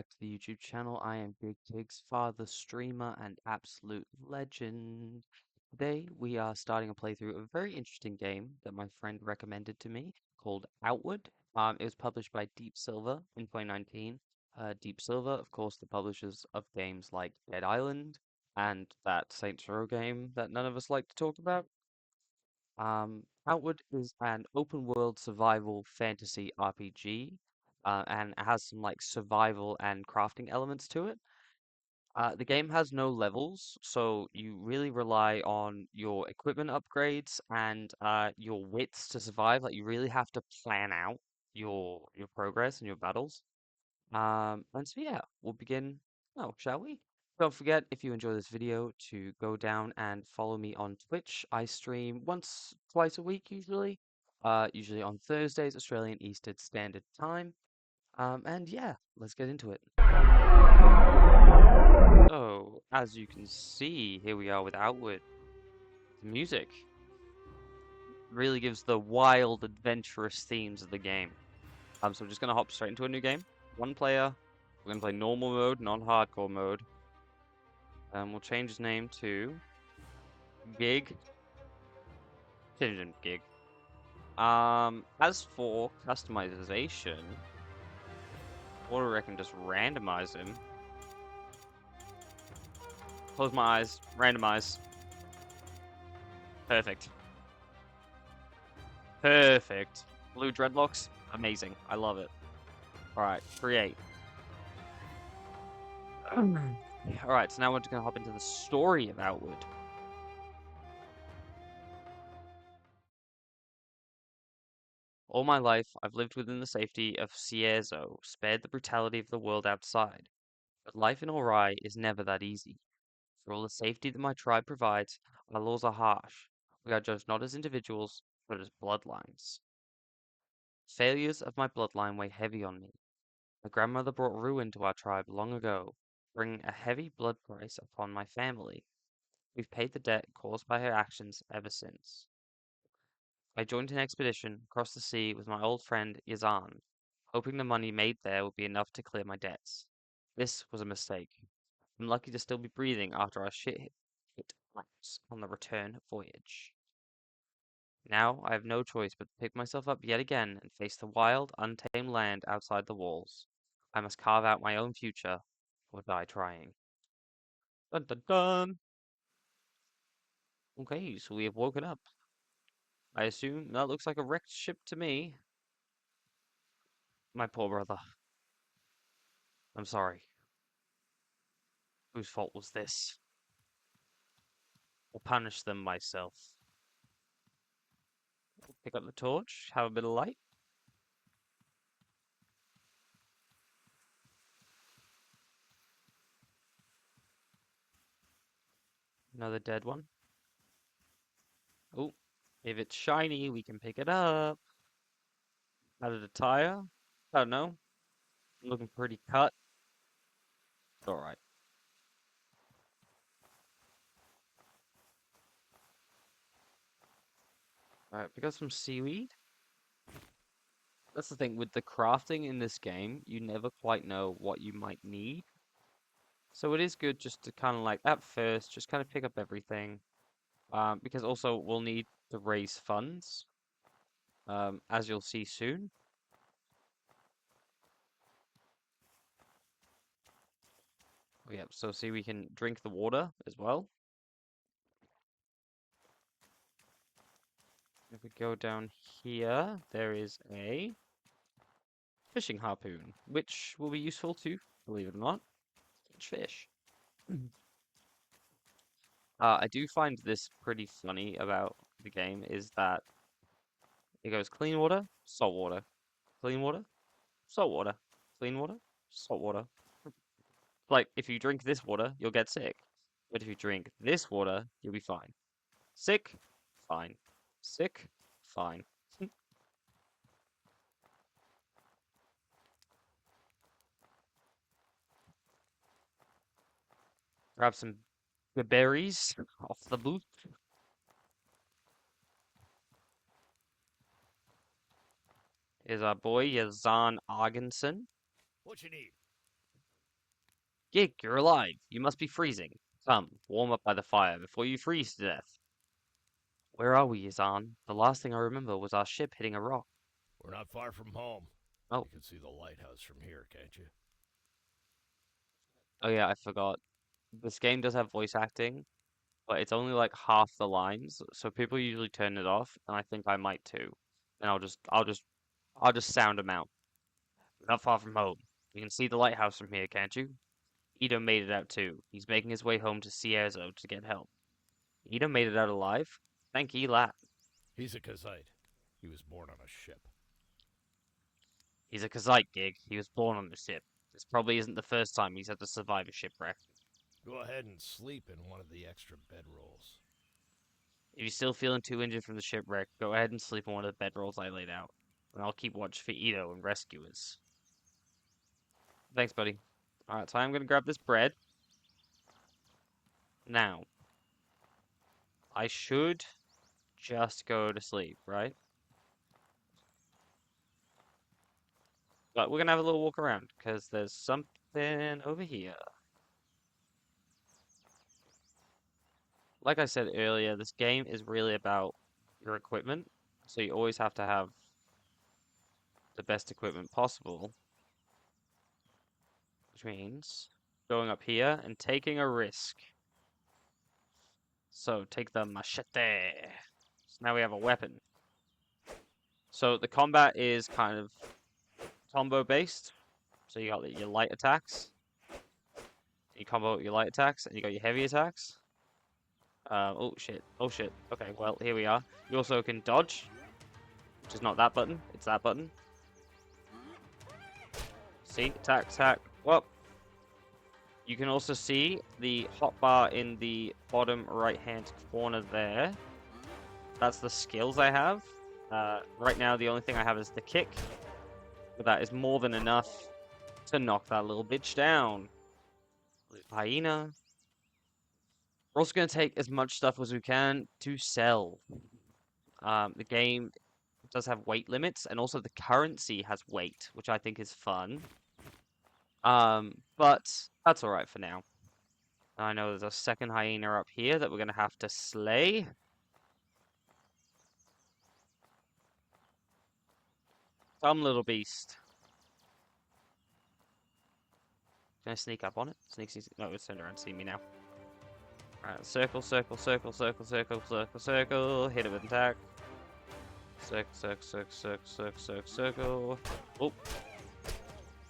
to the YouTube channel. I am Gig-Tigz, father, streamer, and absolute legend. Today we are starting a playthrough of a very interesting game that my friend recommended to me called Outward. It was published by Deep Silver in 2019. Deep Silver, of course, the publishers of games like Dead Island and that Saints Row game that none of us like to talk about. Outward is an open world survival fantasy RPG, and it has some like survival and crafting elements to it. The game has no levels, so you really rely on your equipment upgrades and your wits to survive. Like you really have to plan out your progress and your battles. And so yeah, we'll begin now, shall we? Don't forget, if you enjoy this video, to go down and follow me on Twitch. I stream once, twice a week usually. Usually on Thursdays, Australian Eastern Standard Time. And yeah, let's get into it. So, as you can see, here we are with Outward. The music really gives the wild, adventurous themes of the game. So we're just gonna hop straight into a new game. One player. We're gonna play normal mode, non-hardcore mode. We'll change his name to Gig. Change him to Gig. As for customization, what do I reckon? Just randomize him. Close my eyes. Randomize. Perfect. Perfect. Blue dreadlocks. Amazing. I love it. Alright, create. Alright, so now we're just gonna hop into the story of Outward. All my life, I've lived within the safety of Cierzo, spared the brutality of the world outside. But life in Ori is never that easy. For all the safety that my tribe provides, our laws are harsh. We are judged not as individuals, but as bloodlines. Failures of my bloodline weigh heavy on me. My grandmother brought ruin to our tribe long ago, bringing a heavy blood price upon my family. We've paid the debt caused by her actions ever since. I joined an expedition across the sea with my old friend Yazan, hoping the money made there would be enough to clear my debts. This was a mistake. I'm lucky to still be breathing after our shit hit rocks on the return voyage. Now I have no choice but to pick myself up yet again and face the wild, untamed land outside the walls. I must carve out my own future or die trying. Dun dun dun! Okay, so we have woken up. I assume that looks like a wrecked ship to me. My poor brother. I'm sorry. Whose fault was this? I'll punish them myself. Pick up the torch, have a bit of light. Another dead one. Oh, if it's shiny, we can pick it up. Added a tire. I don't know. Looking pretty cut. It's alright. Alright, pick up some seaweed. That's the thing with the crafting in this game, you never quite know what you might need. So it is good just to kind of like, at first, just kind of pick up everything. Because also we'll need to raise funds, as you'll see soon. Oh, yeah, so see we can drink the water as well. If we go down here, there is a fishing harpoon, which will be useful to, believe it or not, catch fish. I do find this pretty funny about the game is that it goes clean water, salt water, clean water, salt water, clean water, salt water. Like, if you drink this water, you'll get sick. But if you drink this water, you'll be fine. Sick? Fine. Sick? Fine. Grab some good berries off the boot. Is our boy Yazan Argenson. What you need? Gig, you're alive. You must be freezing. Come, warm up by the fire before you freeze to death. Where are we, Yazan? The last thing I remember was our ship hitting a rock. We're not far from home. Oh, You can see the lighthouse from here, can't you? oh yeah, I forgot. This game does have voice acting, but it's only like half the lines, so people usually turn it off, and I think I might too. And I'll just sound them out. Not far from home. You can see the lighthouse from here, can't you? Ito made it out too. He's making his way home to Cierzo to get help. Ito made it out alive? Thank ye, lad. He's a Kazite. He was born on a ship. He's a Kazite, Gig. He was born on the ship. This probably isn't the first time he's had to survive a shipwreck. Go ahead and sleep in one of the extra bedrolls. If you're still feeling too injured from the shipwreck, go ahead and sleep on one of the bedrolls I laid out, and I'll keep watch for Ito and rescuers. Thanks, buddy. Alright, so I'm gonna grab this bread. Now, I should just go to sleep, right? But we're gonna have a little walk around, because there's something over here. Like I said earlier, this game is really about your equipment, so you always have to have the best equipment possible, which means going up here and taking a risk. So take the machete. So now we have a weapon. So the combat is kind of combo based. So you got your light attacks. You combo with your light attacks, and you got your heavy attacks. Oh shit. Oh shit. Okay, well, here we are. You also can dodge, which is not that button. It's that button. See? Attack, attack. Well, you can also see the hotbar in the bottom right-hand corner there. That's the skills I have. Right now, the only thing I have is the kick. But that is more than enough to knock that little bitch down. Hyena. We're also going to take as much stuff as we can to sell. The game does have weight limits, and also the currency has weight, which I think is fun. But that's alright for now. I know there's a second hyena up here that we're going to have to slay. Some little beast. Can I sneak up on it? Sneak, sneak, no, it's turned around to see me now. Alright, circle, circle, circle, circle, circle, circle, circle. Hit it with attack. Circle, circle, circle, circle, circle, circle, circle. Oh.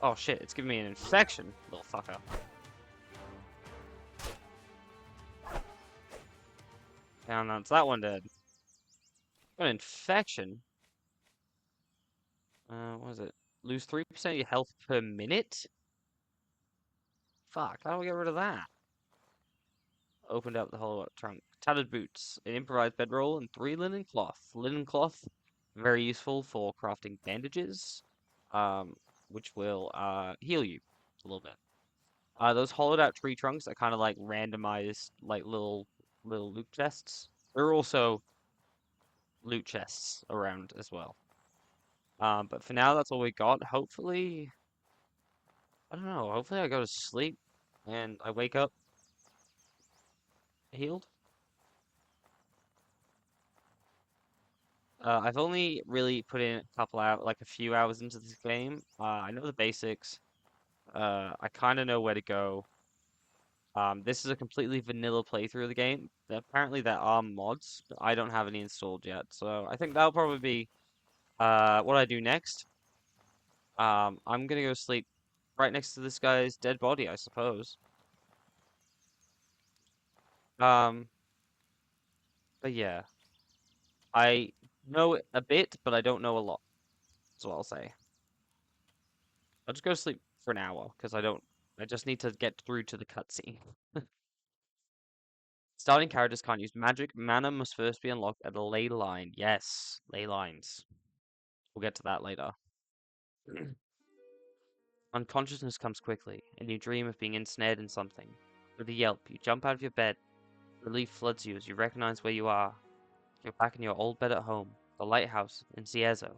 Oh shit, it's giving me an infection, little fucker. Down, that's that one dead. An infection? What is it? Lose 3% of your health per minute? Fuck, how do we get rid of that? Opened up the hollow trunk. Tattered boots, an improvised bedroll, and 3 linen cloth. Linen cloth, very useful for crafting bandages, which will heal you a little bit. Those hollowed out tree trunks are kind of like randomized, like little loot chests. There are also loot chests around as well. But for now, that's all we got. Hopefully, I don't know. Hopefully, I go to sleep and I wake up healed. I've only really put in a couple hours, like a few hours into this game. I know the basics. I kind of know where to go. This is a completely vanilla playthrough of the game. Apparently there are mods, but I don't have any installed yet. So I think that'll probably be what I do next. I'm gonna go sleep right next to this guy's dead body, I suppose. Um, but yeah, I know a bit, but I don't know a lot. That's what I'll say. I'll just go to sleep for an hour because I just need to get through to the cutscene. Starting characters can't use magic. Mana must first be unlocked at a ley line. Yes, ley lines. We'll get to that later. Unconsciousness comes quickly, and you dream of being ensnared in something. With a yelp, you jump out of your bed. Relief floods you as you recognize where you are. You're back in your old bed at home, the lighthouse in Cierzo.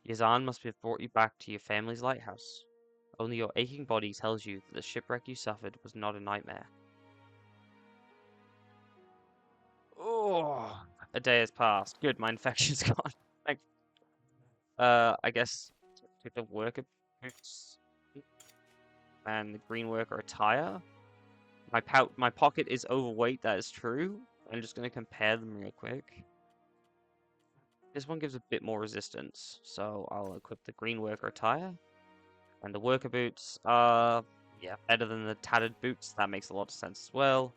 Yazan must have brought you back to your family's lighthouse. Only your aching body tells you that the shipwreck you suffered was not a nightmare. Oh, a day has passed. Good, my infection's gone. Like, I guess take the worker boots and the green worker attire. My pocket is overweight. That is true. I'm just gonna compare them real quick. This one gives a bit more resistance, so I'll equip the green worker attire. And the worker boots are, yeah, better than the tattered boots. That makes a lot of sense as well.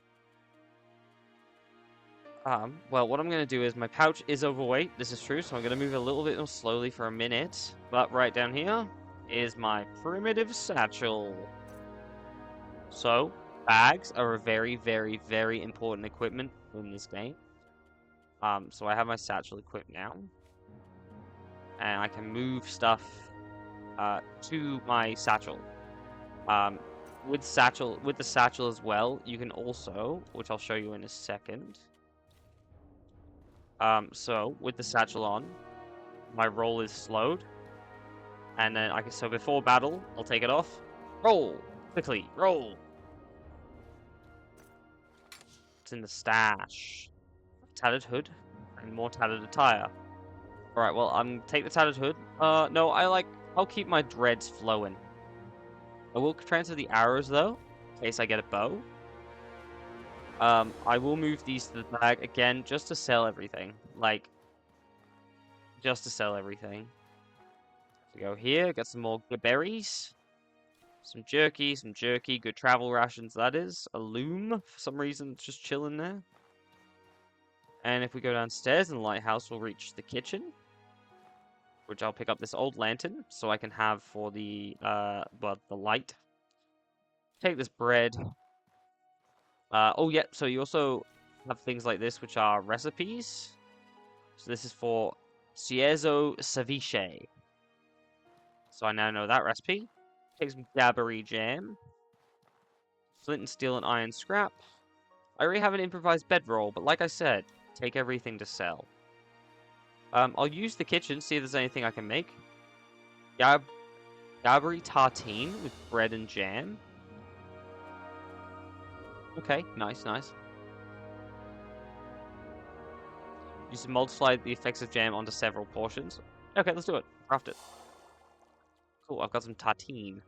Well, what I'm going to do is my pouch is overweight. This is true, so I'm going to move a little bit more slowly for a minute. But right down here is my primitive satchel. So, bags are a very, very, very important equipment in this game. So I have my satchel equipped now. And I can move stuff to my satchel. With the satchel as well, you can also, which I'll show you in a second. So with the satchel on, my roll is slowed, and then so before battle, I'll take it off. Roll quickly, roll. It's in the stash. Tattered hood and more tattered attire. All right, well, take the tattered hood. No, I'll keep my dreads flowing. I will transfer the arrows though, in case I get a bow. I will move these to the bag again, just to sell everything. Just to sell everything. So go here, get some more good berries. Some jerky, good travel rations, that is. A loom, for some reason, it's just chilling there. And if we go downstairs in the lighthouse, we'll reach the kitchen. Which I'll pick up this old lantern, so I can have for the light. Take this bread. Oh, yeah, so you also have things like this, which are recipes. So this is for Ciezo ceviche. So I now know that recipe. Take some dabbery jam. Flint and steel and iron scrap. I already have an improvised bedroll, but like I said, take everything to sell. I'll use the kitchen, see if there's anything I can make. Dabbery tartine with bread and jam. Okay, nice. You should multiply the effects of jam onto several portions. Okay, let's do it. Craft it. Cool, I've got some tartine.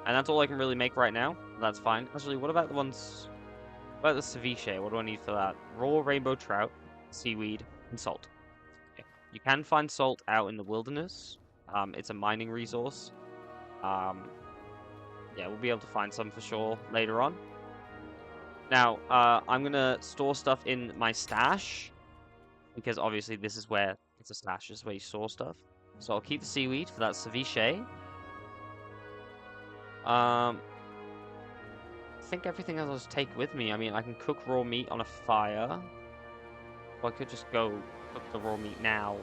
And that's all I can really make right now. That's fine. Actually, what about the ones... What about the ceviche? What do I need for that? Raw rainbow trout, seaweed, and salt. Okay. You can find salt out in the wilderness. It's a mining resource. Yeah, we'll be able to find some for sure later on. Now, I'm going to store stuff in my stash. Because obviously this is where... It's a stash, this is where you store stuff. So I'll keep the seaweed for that ceviche. I think everything else I'll just take with me. I mean, I can cook raw meat on a fire. Or I could just go cook the raw meat now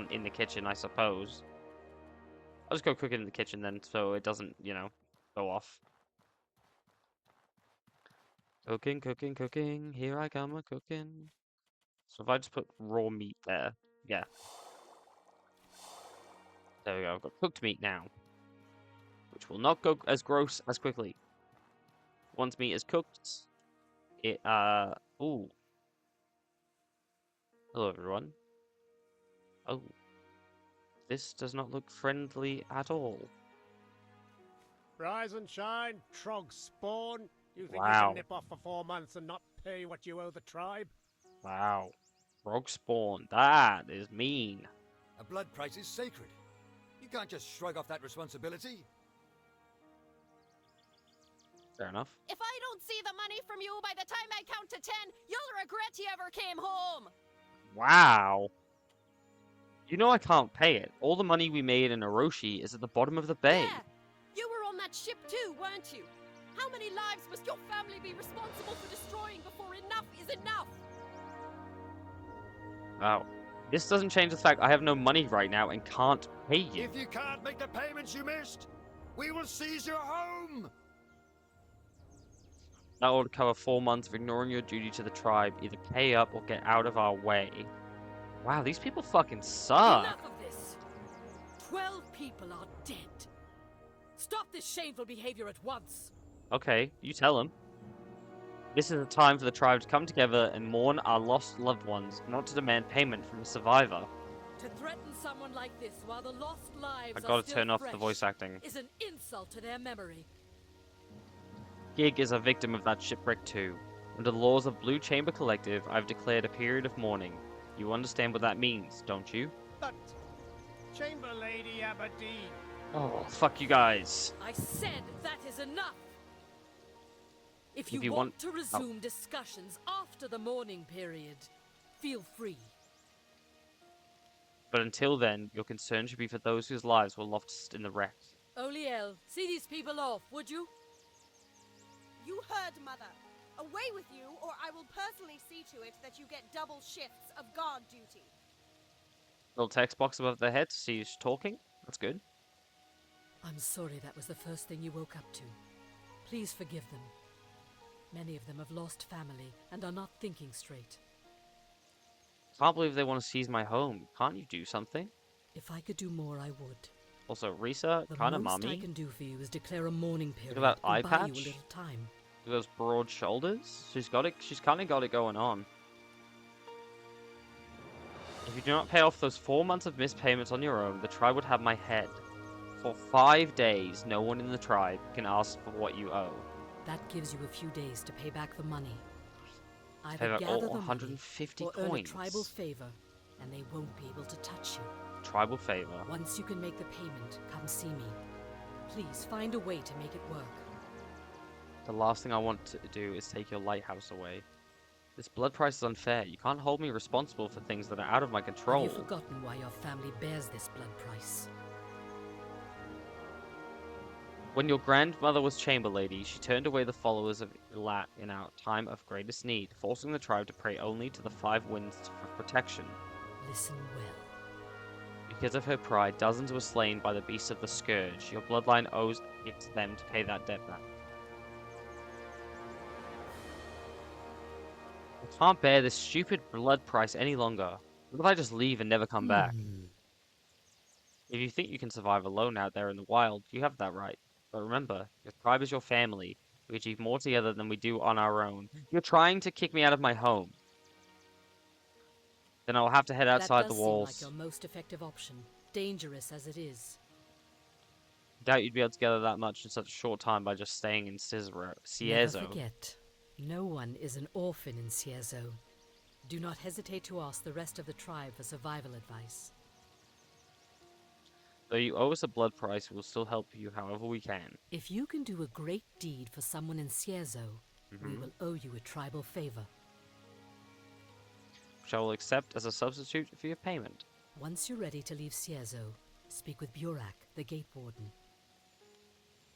in the kitchen, I suppose. I'll just go cook it in the kitchen then, so it doesn't, go off. Cooking. Here I come a-cooking. So if I just put raw meat there, yeah. There we go, I've got cooked meat now. Which will not go as gross as quickly. Once meat is cooked, ooh. Hello, everyone. Oh. This does not look friendly at all. Rise and shine, Trog spawn. You think you Wow. can nip off for 4 months and not pay what you owe the tribe? Wow. Frog spawn. That is mean. A blood price is sacred. You can't just shrug off that responsibility. Fair enough. If I don't see the money from you by the time I count to 10, you'll regret you ever came home. Wow. You know I can't pay it. All the money we made in Orochi is at the bottom of the bay. Yeah, you were on that ship too, weren't you? How many lives must your family be responsible for destroying before enough is enough? Wow. This doesn't change the fact I have no money right now and can't pay you. If you can't make the payments you missed, we will seize your home. That would cover 4 months of ignoring your duty to the tribe. Either pay up or get out of our way. Wow, these people fucking suck. Enough of this. 12 people are dead. Stop this shameful behavior at once! Okay, you tell him. This is a time for the tribe to come together and mourn our lost loved ones, not to demand payment from a survivor. To threaten someone like this while the lost lives I are gotta still turn off fresh the voice acting. is an insult to their memory. Gig is a victim of that shipwreck too. Under the laws of Blue Chamber Collective, I've declared a period of mourning. You understand what that means, don't you? But, Chamber Lady Aberdeen, Oh, fuck you guys. I said that is enough! If If you, you want want- to resume discussions after the mourning period, feel free. But until then, your concern should be for those whose lives were lost in the wreck. Oliel, see these people off, would you? You heard, Mother. Away with you, or I will personally see to it that you get double shifts of guard duty. Little text box above their head to see you talking. That's good. I'm sorry that was the first thing you woke up to. Please forgive them. Many of them have lost family and are not thinking straight. Can't believe they want to seize my home. Can't you do something? If I could do more, I would. Also, Risa, The kinda most I mommy. can do for you is declare a mourning period that eye and buy you a patch. little time. With those broad shoulders. She's got it. She's kind of got it going on. If you do not pay off those 4 months of missed payments on your own, the tribe would have my head. For 5 days, no one in the tribe can ask for what you owe. That gives you a few days to pay back the money. Pay Either back gather all the money 150 or earn a coins. tribal favor, and they won't be able to touch you. Tribal favor. Once you can make the payment, come see me. Please find a way to make it work. The last thing I want to do is take your lighthouse away. This blood price is unfair. You can't hold me responsible for things that are out of my control. Have you forgotten why your family bears this blood price? When your grandmother was chamber lady, she turned away the followers of Lat in our time of greatest need, forcing the tribe to pray only to the 5 winds for protection. Listen well. Because of her pride, dozens were slain by the beasts of the Scourge. Your bloodline owes it to them to pay that debt back. I can't bear this stupid blood price any longer. What if I just leave and never come back? If you think you can survive alone out there in the wild, you have that right. But remember, your tribe is your family. We achieve more together than we do on our own. You're trying to kick me out of my home. Then I'll have to head outside That the does walls. seem like your most effective option, dangerous as it is. Doubt you'd be able to gather that much in such a short time by just staying in Never Ciezo. forget, no one is an orphan in Ciezo. Do not hesitate to ask the rest of the tribe for survival advice. Though you owe us a blood price, we will still help you however we can. If you can do a great deed for someone in Ciezo, we will owe you a tribal favor. Which I will accept as a substitute for your payment. Once you're ready to leave Ciezo, speak with Burak, the gate warden.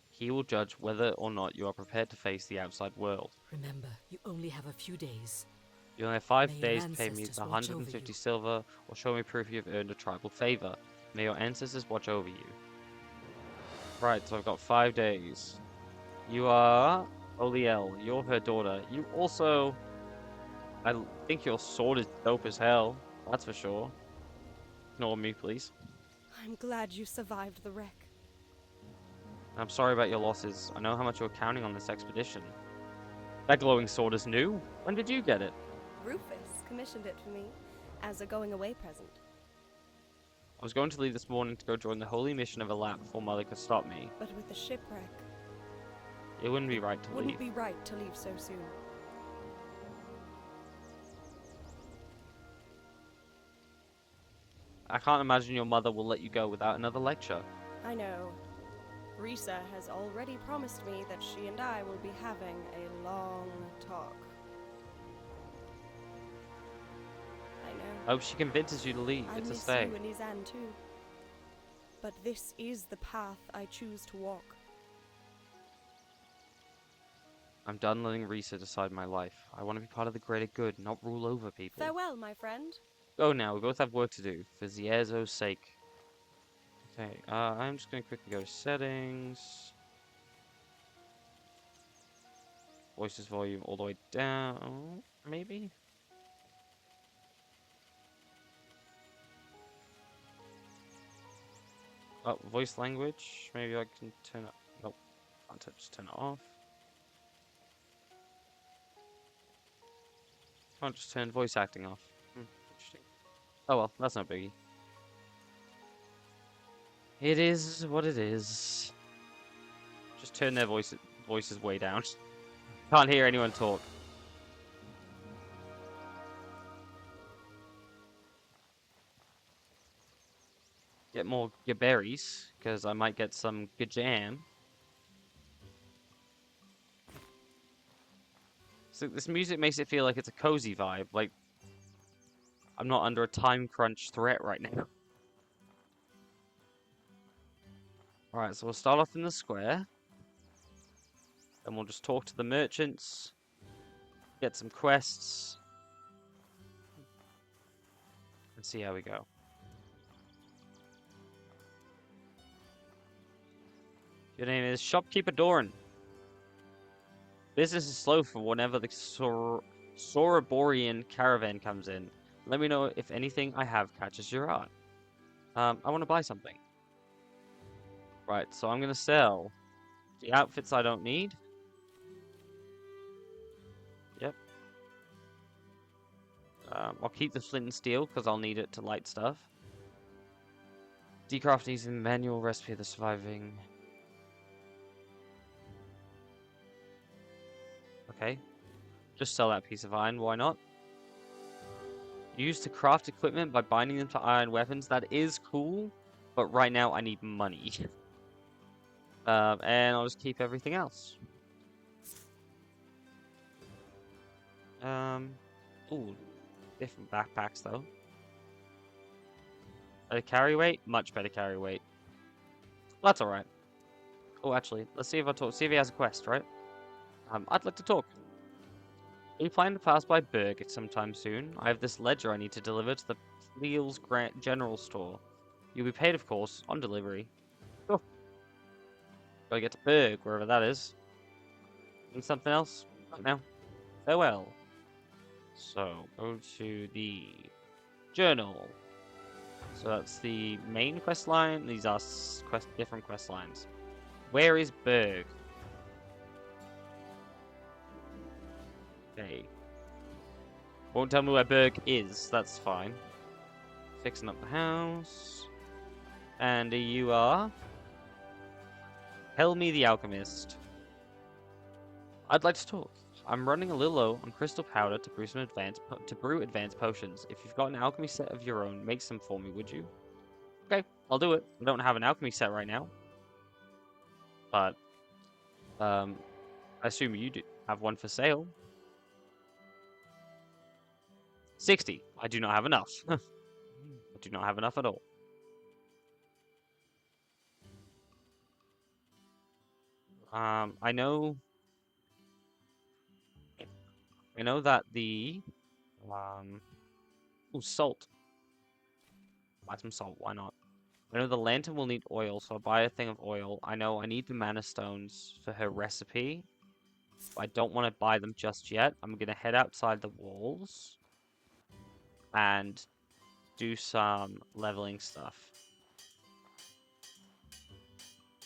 He will judge whether or not you are prepared to face the outside world. Remember, you only have a few days. You only have 5 May your days to pay me ancestors the watch over 150 you. silver, or show me proof you've earned a tribal favor. May your ancestors watch over you. Right, so I've got 5 days. You are Oliel. You're her daughter. You also... I think your sword is dope as hell. That's for sure. Ignore me, please. I'm glad you survived the wreck. I'm sorry about your losses. I know how much you're counting on this expedition. That glowing sword is new. When did you get it? Rufus commissioned it for me as a going-away present. I was going to leave this morning to go join the holy mission of Alat before Mother could stop me. But with the shipwreck, It wouldn't be right to wouldn't leave. be right to leave so soon. I can't imagine your mother will let you go without another lecture. I know. Risa has already promised me that she and I will be having a long talk. I know. I hope she convinces you to leave. I It's a miss stay. you and Izan too. But this is the path I choose to walk. I'm done letting Risa decide my life. I want to be part of the greater good, not rule over people. Farewell, my friend. Go now, we both have work to do, for Ziezo's sake. Okay, I'm just going to quickly go to settings. Voices volume all the way down, maybe? Oh, voice language, maybe I can turn up. Can't just turn it off. Can't just turn voice acting off. Interesting. Oh well, that's no biggie. It is what it is. Just turn their voices way down. Can't hear anyone talk. Get more berries, because I might get some good jam. So this music makes it feel like it's a cozy vibe, like I'm not under a time crunch threat right now. Alright, so we'll start off in the square. Then we'll just talk to the merchants. Get some quests. And see how we go. Your name is Shopkeeper Doran. Business is slow for whenever the Soraborian caravan comes in. Let me know if anything I have catches your eye. I want to buy something. Right, so I'm going to sell the outfits I don't need. Yep. I'll keep the flint and steel because I'll need it to light stuff. Decraft using the manual recipe of the surviving. Okay. Just sell that piece of iron, why not? Use to craft equipment by binding them to iron weapons. That is cool, but right now I need money. And I'll just keep everything else. Ooh, different backpacks though. Better carry weight? Much better carry weight. That's alright. Oh, actually, let's see if I talk. See if he has a quest, right? I'd like to talk. Are you planning to pass by Berg sometime soon? I have this ledger I need to deliver to the Fleel's General Store. You'll be paid, of course, on delivery. Oh. Gotta get to Berg, wherever that is. Need something else? Not now. Farewell. So, go to the journal. So that's the main quest line. These are different quest lines. Where is Berg? Okay. Won't tell me where Berg is. That's fine. Fixing up the house. And you are? Helmi the Alchemist. I'd like to talk. I'm running a little low on crystal powder to brew advanced potions. If you've got an alchemy set of your own, make some for me, would you? Okay, I'll do it. I don't have an alchemy set right now. But, I assume you do have one for sale. 60. I do not have enough. I do not have enough at all. I know that the ooh, salt. Buy some salt, why not? I know the lantern will need oil, so I'll buy a thing of oil. I know I need the mana stones for her recipe. But I don't want to buy them just yet. I'm gonna head outside the walls and do some leveling stuff.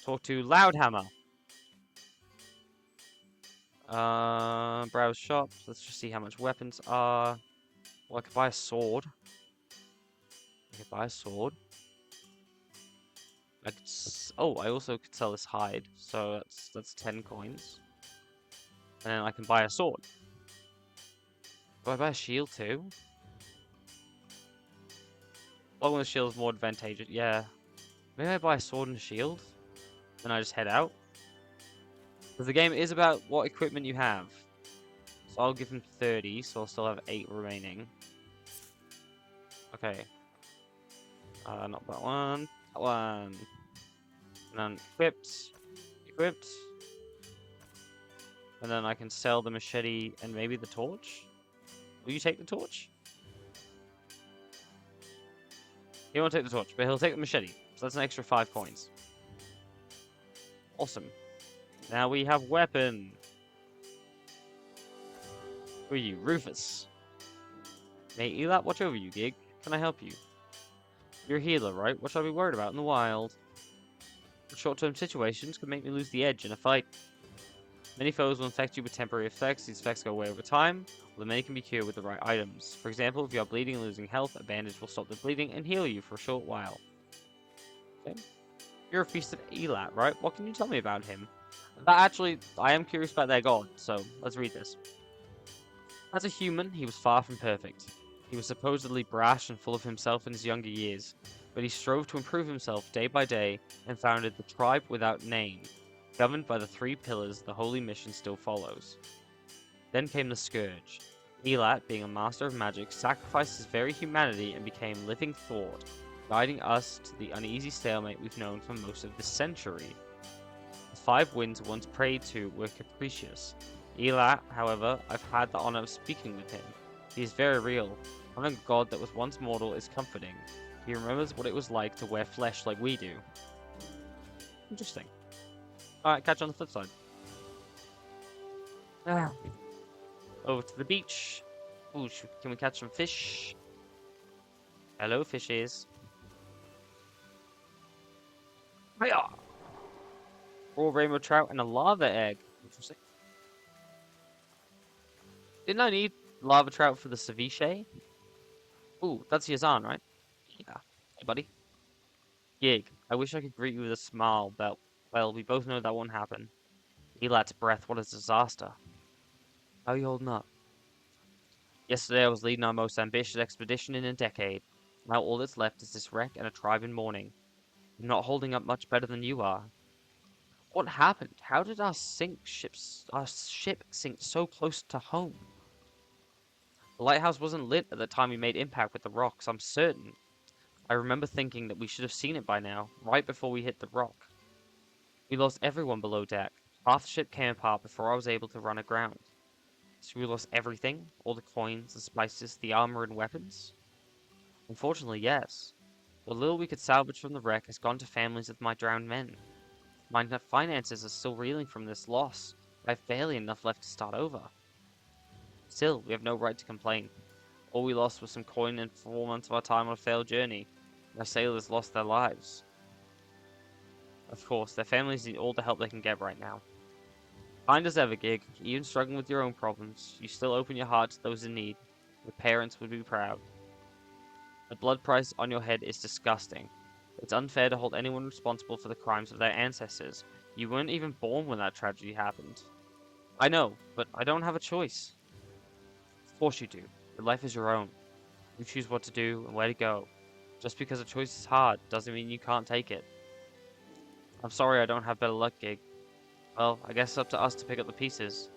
Talk to Loudhammer. Browse shop. Let's just see how much weapons are. Well, I could buy a sword. Oh, I also could sell this hide. So that's 10 coins. And then I can buy a sword. Do I buy a shield too? Long with a shield is more advantageous. Yeah. Maybe I buy a sword and a shield. Then I just head out. Because the game is about what equipment you have. So I'll give him 30, so I'll still have 8 remaining. Okay. Not that one. That one. And then equipped. Equipped. And then I can sell the machete and maybe the torch. Will you take the torch? He won't take the torch, but he'll take the machete. So that's an extra 5 coins. Awesome. Now we have weapon. Who are you? Rufus. May Elat watch over you, Gig. Can I help you? You're a healer, right? What should I be worried about in the wild? short-term situations could make me lose the edge in a fight. Many foes will infect you with temporary effects. These effects go away over time, although many can be cured with the right items. For example, if you are bleeding and losing health, a bandage will stop the bleeding and heal you for a short while. Okay. You're a feast of Elat, right? What can you tell me about him? I am curious about their god, so let's read this. As a human, he was far from perfect. He was supposedly brash and full of himself in his younger years, but he strove to improve himself day by day and founded the tribe without name, governed by the three pillars the holy mission still follows. Then came the Scourge. Elat, being a master of magic, sacrificed his very humanity and became living thought, guiding us to the uneasy stalemate we've known for most of this century. The five winds once prayed to were capricious. Elat, however, I've had the honor of speaking with him. He is very real. Having a god that was once mortal is comforting. He remembers what it was like to wear flesh like we do. Interesting. Alright, catch you on the flip side. Over to the beach. Ooh, can we catch some fish? Hello, fishes. Hiya! Raw rainbow trout and a lava egg. Interesting. Didn't I need lava trout for the ceviche? Ooh, that's Yazan, right? Yeah. Hey, buddy. Gig, I wish I could greet you with a smile, but, well, we both know that won't happen. Elat's breath, what a disaster. How are you holding up? Yesterday I was leading our most ambitious expedition in a decade. Now all that's left is this wreck and a tribe in mourning. I'm not holding up much better than you are. What happened? How did our ship sink so close to home? The lighthouse wasn't lit at the time we made impact with the rocks, I'm certain. I remember thinking that we should have seen it by now, right before we hit the rock. We lost everyone below deck. Half the ship came apart before I was able to run aground. So we lost everything? All the coins, the spices, the armor and weapons? Unfortunately, yes. What little we could salvage from the wreck has gone to families of my drowned men. My finances are still reeling from this loss. I have barely enough left to start over. Still, we have no right to complain. All we lost was some coin and 4 months of our time on a failed journey. My sailors lost their lives. Of course, their families need all the help they can get right now. Kind as ever, Gig. Even struggling with your own problems, you still open your heart to those in need. Your parents would be proud. The blood price on your head is disgusting. It's unfair to hold anyone responsible for the crimes of their ancestors. You weren't even born when that tragedy happened. I know, but I don't have a choice. Of course you do. Your life is your own. You choose what to do and where to go. Just because a choice is hard doesn't mean you can't take it. I'm sorry I don't have better luck, Gig. Well, I guess it's up to us to pick up the pieces.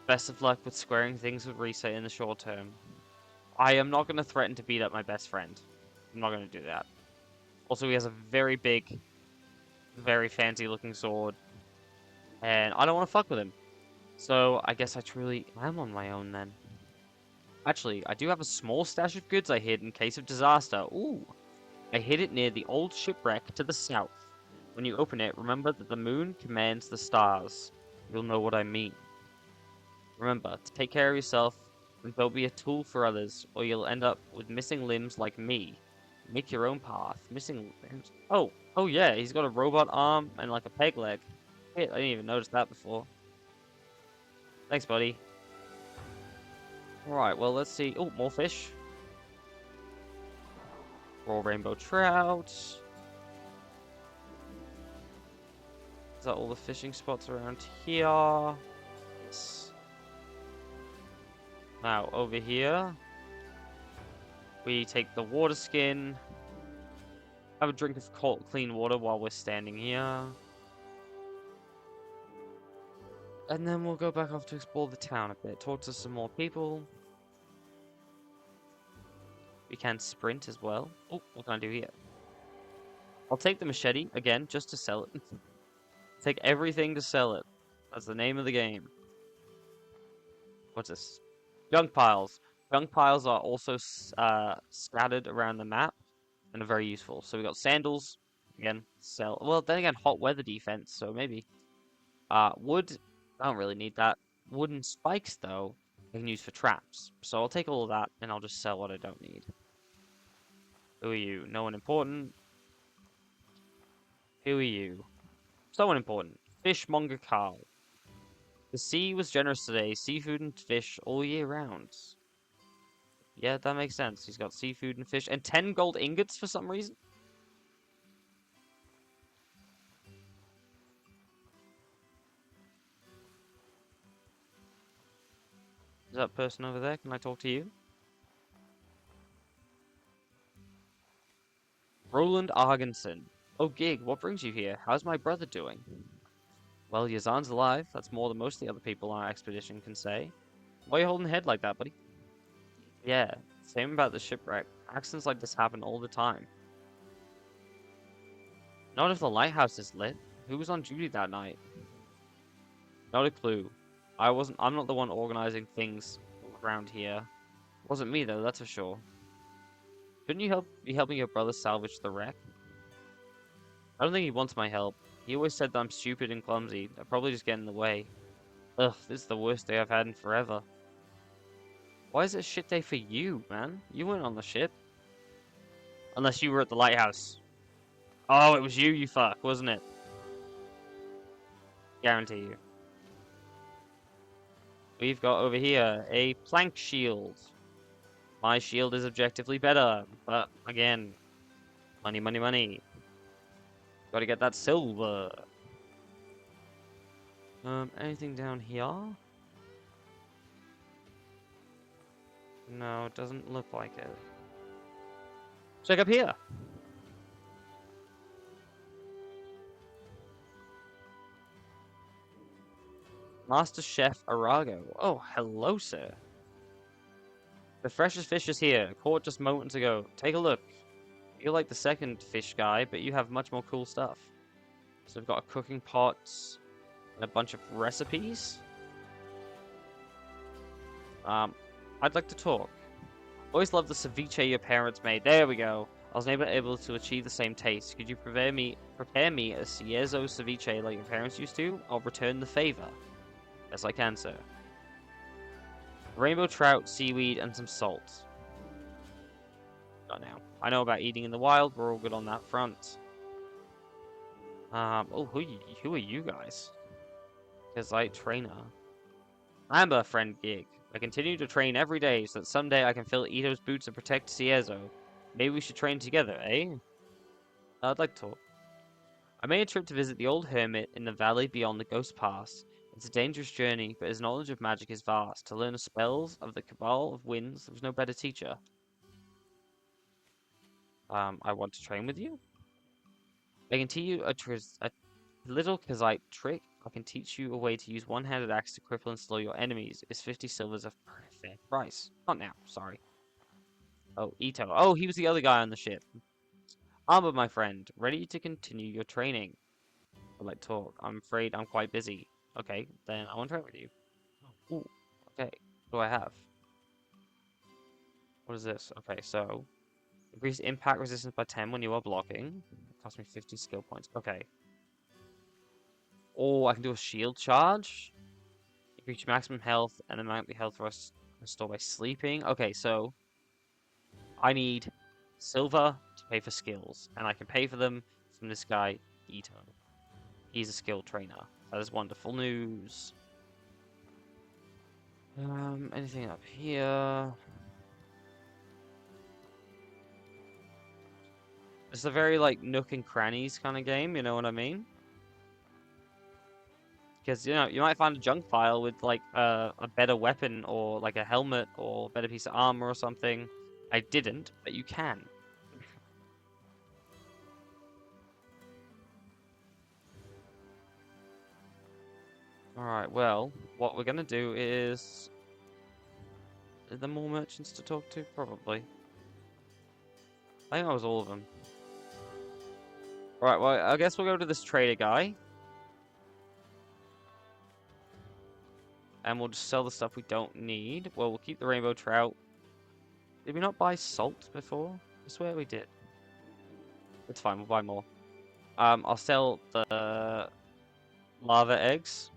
Best of luck with squaring things with Risa in the short term. I am not going to threaten to beat up my best friend. I'm not going to do that. Also, he has a very big, very fancy looking sword. And I don't want to fuck with him. So, I guess I truly am on my own then. Actually, I do have a small stash of goods I hid in case of disaster. Ooh. I hid it near the old shipwreck to the south. When you open it, remember that the moon commands the stars. You'll know what I mean. Remember to take care of yourself and don't be a tool for others, or you'll end up with missing limbs like me. Make your own path. Missing limbs. Oh yeah, he's got a robot arm and like a peg leg. Shit, I didn't even notice that before. Thanks, buddy. Alright, well, let's see. Oh, more fish. Raw rainbow trout. Is that all the fishing spots around here? Yes. Now, over here, we take the water skin. Have a drink of cold, clean water while we're standing here. And then we'll go back off to explore the town a bit. Talk to some more people. We can sprint as well. Oh, what can I do here? I'll take the machete, again, just to sell it. Take everything to sell it. That's the name of the game. What's this? Junk piles. Junk piles are also scattered around the map and are very useful. So we got sandals. Again, sell. Well, then again, hot weather defense, so maybe. Wood. I don't really need that. Wooden spikes, though, I can use for traps. So I'll take all of that, and I'll just sell what I don't need. Who are you? No one important. Who are you? So unimportant. Fishmonger Carl. The sea was generous today. Seafood and fish all year round. Yeah, that makes sense. He's got seafood and fish and 10 gold ingots for some reason. Is that person over there? Can I talk to you? Roland Argenson. Oh, Gig, what brings you here? How's my brother doing? Well, Yazan's alive. That's more than most of the other people on our expedition can say. Why are you holding the head like that, buddy? Yeah, same about the shipwreck. Accidents like this happen all the time. Not if the lighthouse is lit. Who was on duty that night? Not a clue. I'm not the one organizing things around here. Wasn't me though, that's for sure. Couldn't you be helping your brother salvage the wreck? I don't think he wants my help. He always said that I'm stupid and clumsy. I'll probably just get in the way. Ugh, this is the worst day I've had in forever. Why is it a shit day for you, man? You weren't on the ship. Unless you were at the lighthouse. Oh, it was you, you fuck, wasn't it? Guarantee you. We've got over here a plank shield. My shield is objectively better, but again, money, money, money. Gotta get that silver. Anything down here? No, it doesn't look like it. Check up here. Master Chef Arago. Oh, hello, sir. The freshest fish is here, caught just moments ago. Take a look. You're like the second fish guy, but you have much more cool stuff. So we've got a cooking pot and a bunch of recipes. I'd like to talk. Always loved the ceviche your parents made. There we go. I was never able to achieve the same taste. Could you prepare me a Ciezo ceviche like your parents used to? I'll return the favor. Yes, I can, sir. Rainbow trout, seaweed, and some salt. Not now. I know about eating in the wild. We're all good on that front. Oh, who are you guys? Gig trainer. Amber, friend Gig. I continue to train every day so that someday I can fill Ito's boots and protect Ciezo. Maybe we should train together, eh? I'd like to talk. I made a trip to visit the old hermit in the valley beyond the Ghost Pass. It's a dangerous journey, but his knowledge of magic is vast. To learn the spells of the Cabal of Winds, there was no better teacher. I want to train with you? I can teach you a little Kazite trick. I can teach you a way to use one-handed axe to cripple and slow your enemies. Is 50 silvers a fair price? Not now, sorry. Oh, Ito. Oh, he was the other guy on the ship. Armor, my friend. Ready to continue your training. I'd like to talk. I'm afraid I'm quite busy. Okay, then I want to train with you. Ooh, okay. What do I have? What is this? Okay, so... Increase impact resistance by 10 when you are blocking. It costs me 50 skill points. Okay. Oh, I can do a shield charge. Increase maximum health and the amount of health restored by sleeping. Okay, so I need silver to pay for skills, and I can pay for them from this guy, Ito. He's a skill trainer. That is wonderful news. Anything up here? It's a very, like, nook and crannies kind of game, you know what I mean? Because, you know, you might find a junk file with, like, a better weapon or, like, a helmet or a better piece of armor or something. I didn't, but you can. Alright, well, what we're gonna do is... Are there more merchants to talk to? Probably. I think that was all of them. Alright, well, I guess we'll go to this trader guy. And we'll just sell the stuff we don't need. Well, we'll keep the rainbow trout. Did we not buy salt before? I swear we did. It's fine, we'll buy more. I'll sell the lava eggs.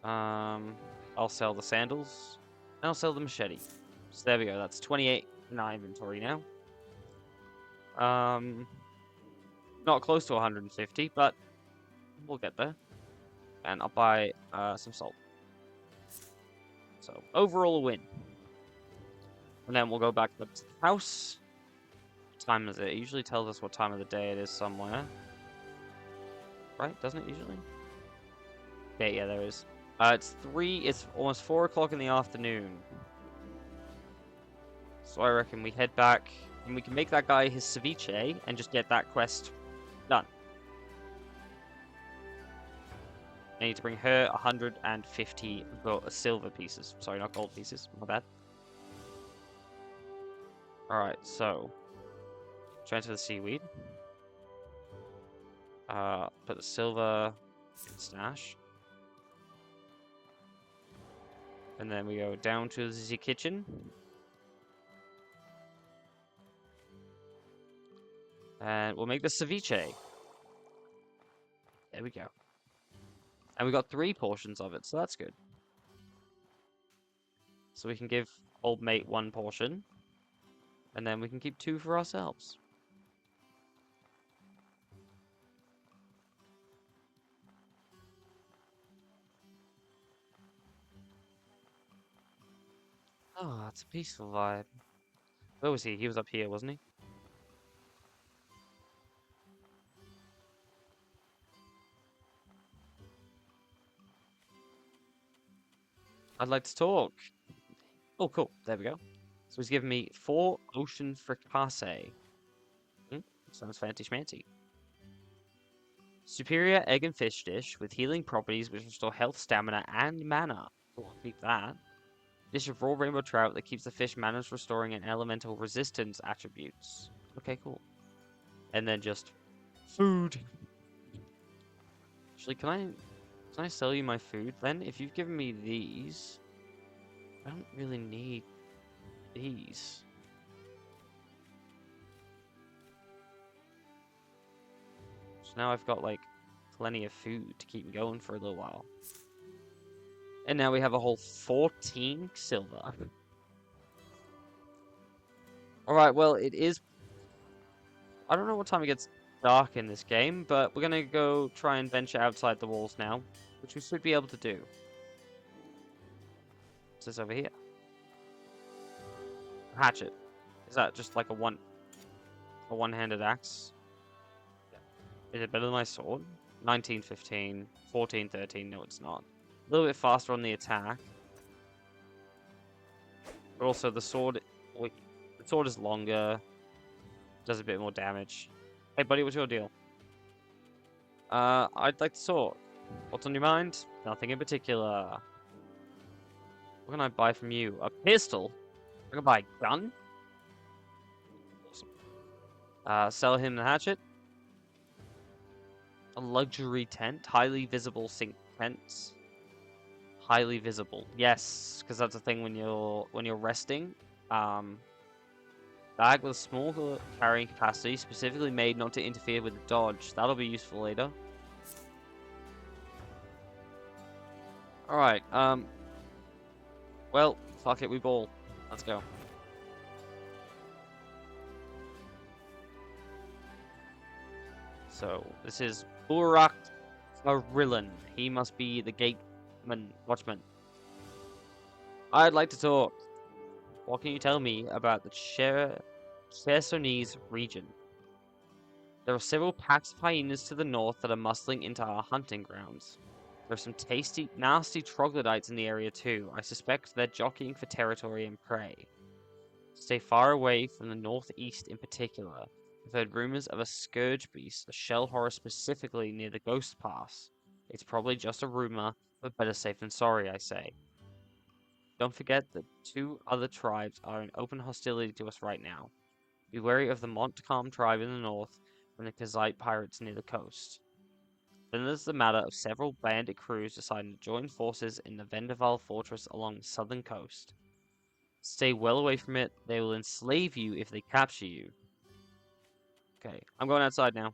I'll sell the sandals. And I'll sell the machete. So there we go, that's 28 in our inventory now. Not close to 150, but we'll get there. And I'll buy some salt. So, overall a win. And then we'll go back up to the house. What time is it? It usually tells us what time of the day it is somewhere. Right? Doesn't it usually? Okay, yeah, there is. It's almost 4 o'clock in the afternoon. So I reckon we head back, and we can make that guy his ceviche, and just get that quest done. I need to bring her 150 silver pieces. Sorry, not gold pieces. My bad. Alright, so transfer the seaweed. Put the silver in the stash. And then we go down to the kitchen. And we'll make the ceviche. There we go. And we got 3 portions of it, so that's good. So we can give old mate 1 portion. And then we can keep 2 for ourselves. Oh, it's a peaceful vibe. Where was he? He was up here, wasn't he? I'd like to talk. Oh, cool. There we go. So he's given me 4 ocean fricassee. Sounds fancy schmancy. Superior egg and fish dish with healing properties which restore health, stamina, and mana. Oh, I'll keep that. Dish of raw rainbow trout that keeps the fish manners restoring and elemental resistance attributes. Okay, cool. And then just food. Actually, can I sell you my food then? If you've given me these, I don't really need these. So now I've got like plenty of food to keep me going for a little while. And now we have a whole 14 silver. Alright, well, it is... I don't know what time it gets dark in this game, but we're going to go try and venture outside the walls now, which we should be able to do. What's this over here? A hatchet. Is that just like a one-handed axe? Is it better than my sword? 1915, 1413, no it's not. A little bit faster on the attack. But also the sword is longer. Does a bit more damage. Hey buddy, what's your deal? I'd like to talk. What's on your mind? Nothing in particular. What can I buy from you? A pistol? I can buy a gun? Awesome. Sell him the hatchet. A luxury tent. Highly visible sink tents. Highly visible. Yes, because that's a thing when you're resting. Bag with a small carrying capacity, specifically made not to interfere with the dodge. That'll be useful later. Alright, well, fuck it, we ball. Let's go. So, this is Burak Farillan. He must be the watchman. I'd like to talk. What can you tell me about the Chersonese region? There are several packs of hyenas to the north that are muscling into our hunting grounds. There are some tasty, nasty troglodytes in the area too. I suspect they're jockeying for territory and prey. Stay far away from the northeast in particular. I've heard rumors of a scourge beast, a shell horror specifically near the Ghost Pass. It's probably just a rumor, but better safe than sorry, I say. Don't forget that 2 other tribes are in open hostility to us right now. Be wary of the Montcalm tribe in the north and the Kazite pirates near the coast. Then there's the matter of several bandit crews deciding to join forces in the Vendaval fortress along the southern coast. Stay well away from it, they will enslave you if they capture you. Okay, I'm going outside now.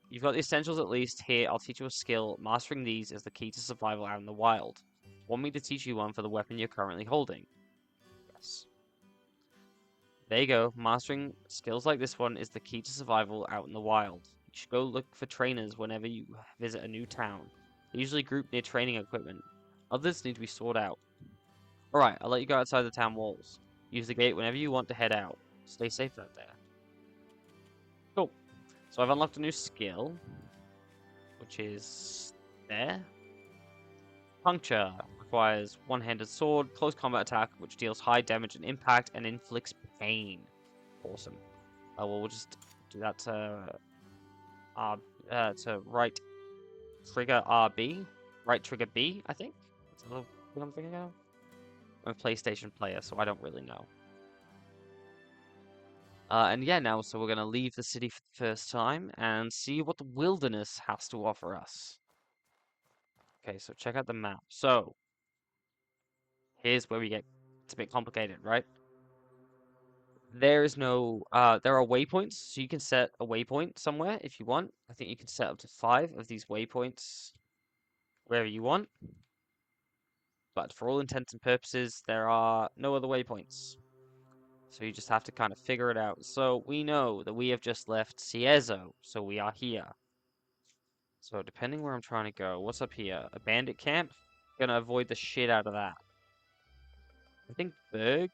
You've got the essentials at least. Here, I'll teach you a skill. Mastering these is the key to survival out in the wild. Want me to teach you one for the weapon you're currently holding? Yes. There you go. Mastering skills like this one is the key to survival out in the wild. You should go look for trainers whenever you visit a new town. They usually group near training equipment. Others need to be sought out. Alright, I'll let you go outside the town walls. Use the gate whenever you want to head out. Stay safe out there. Cool. So I've unlocked a new skill, which is there. Puncture requires one-handed sword, close combat attack, which deals high damage and impact and inflicts pain. Awesome. Well, we'll just do that to right trigger RB, right trigger B, I think. That's what I'm thinking of. I'm a PlayStation player, so I don't really know. And yeah, now, so we're going to leave the city for the first time and see what the wilderness has to offer us. Okay, so check out the map. So, here's where we get, it's a bit complicated, right? There is no, there are waypoints, so you can set a waypoint somewhere if you want. I think you can set up to 5 of these waypoints wherever you want. But for all intents and purposes, there are no other waypoints. So you just have to kind of figure it out. So we know that we have just left Ciezo, so we are here. So depending where I'm trying to go, what's up here? A bandit camp? Gonna avoid the shit out of that. I think Berg?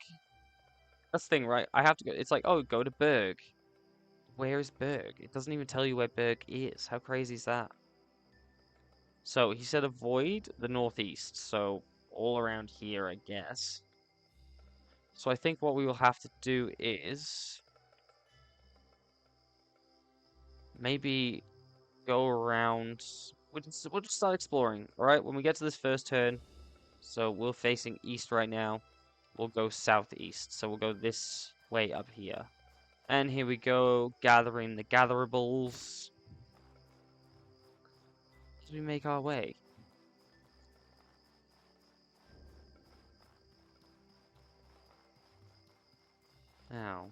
That's the thing, right? I have to go. It's like, oh, go to Berg. Where is Berg? It doesn't even tell you where Berg is. How crazy is that? So he said avoid the northeast. So all around here, I guess. So I think what we will have to do is maybe go around. We'll just start exploring, all right? When we get to this first turn, so we're facing east right now. We'll go southeast, so we'll go this way up here. And here we go, gathering the gatherables as we make our way. Now,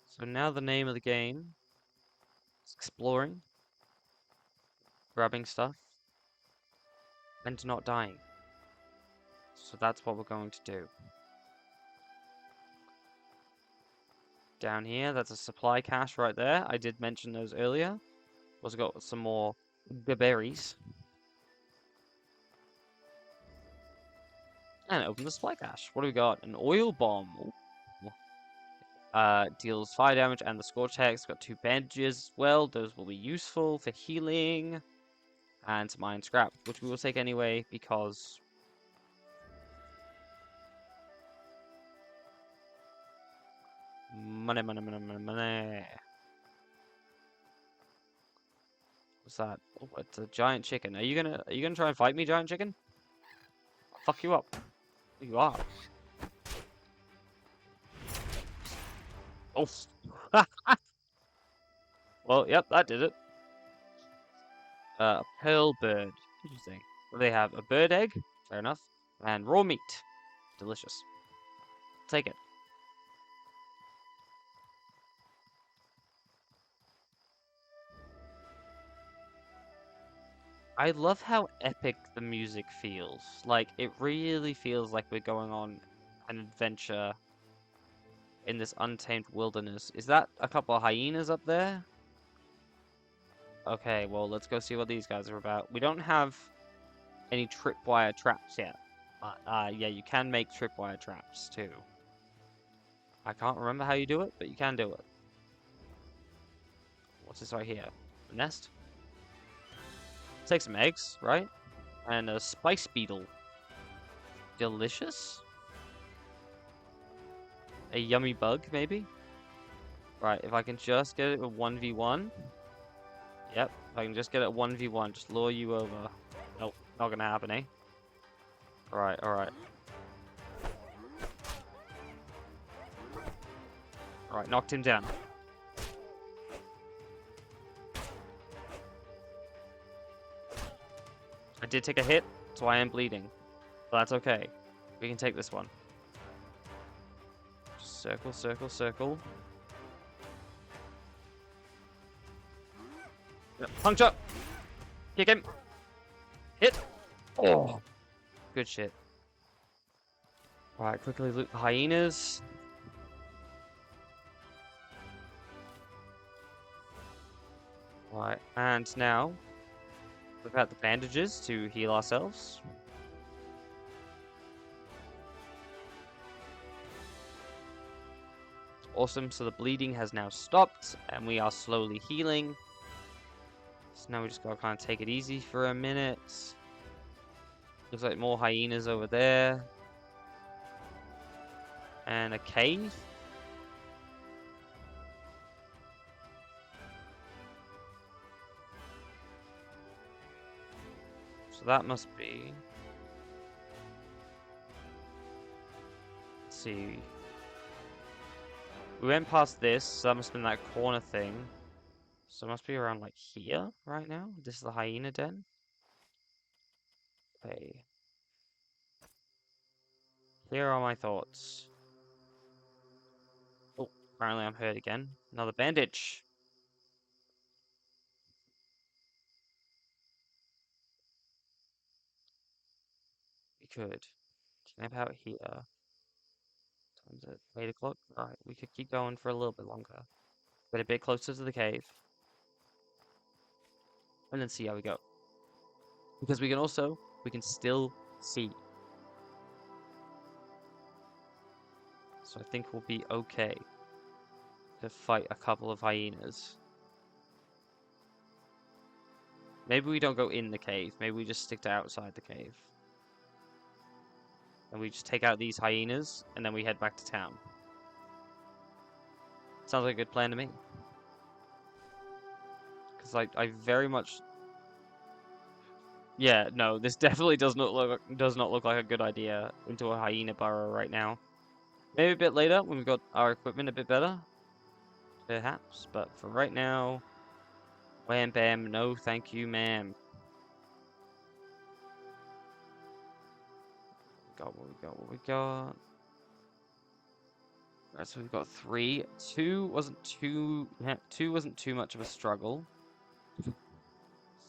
so now the name of the game is exploring, grabbing stuff, and not dying. So that's what we're going to do. Down here, that's a supply cache right there. I did mention those earlier. Also got some more berries. And open the supply cache. What do we got? An oil bomb. Deals fire damage and the scorch hex. Got 2 bandages as well. Those will be useful for healing. And some iron scrap, which we will take anyway because money, money, money, money, money. What's that? Oh, it's a giant chicken. Are you gonna try and fight me, giant chicken? I'll fuck you up. You are. Oh. Well, yep, that did it. A pearl bird. Interesting. What do they have? A bird egg? Fair enough. And raw meat. Delicious. Take it. I love how epic the music feels. Like, it really feels like we're going on an adventure in this untamed wilderness. Is that a couple of hyenas up there? Okay, well, let's go see what these guys are about. We don't have any tripwire traps yet. Yeah, you can make tripwire traps, too. I can't remember how you do it, but you can do it. What's this right here? A nest? Take some eggs, right? And a spice beetle. Delicious? A yummy bug, maybe? Right, if I can just get it a 1v1. Yep, if I can just get it a 1v1, just lure you over. Nope, not gonna happen, eh? Alright, alright. Alright, knocked him down. I did take a hit, so I am bleeding. But that's okay. We can take this one. Circle, circle, circle. Puncture! Kick him! Hit! Oh! Good shit. Alright, quickly loot the hyenas. Right, and now we've got the bandages to heal ourselves. Awesome, so the bleeding has now stopped, and we are slowly healing. So now we just gotta kind of take it easy for a minute. Looks like more hyenas over there. And a cave. So that must be... Let's see. We went past this, so that must have been that corner thing. So it must be around like here right now. This is the hyena den. Okay. Here are my thoughts. Oh, apparently I'm hurt again. Another bandage. We could camp out here. Time's at 8 o'clock. Alright, we could keep going for a little bit longer. Get a bit closer to the cave. And then see how we go. Because we can still see. So I think we'll be okay to fight a couple of hyenas. Maybe we don't go in the cave. Maybe we just stick to outside the cave. And we just take out these hyenas, and then we head back to town. Sounds like a good plan to me. Because I very much... Yeah, no, this definitely does not look like a good idea into a hyena burrow right now. Maybe a bit later, when we've got our equipment a bit better. Perhaps, but for right now... Wham bam, no thank you, ma'am. What we got. Right, so we've got 3. 2 wasn't too much of a struggle.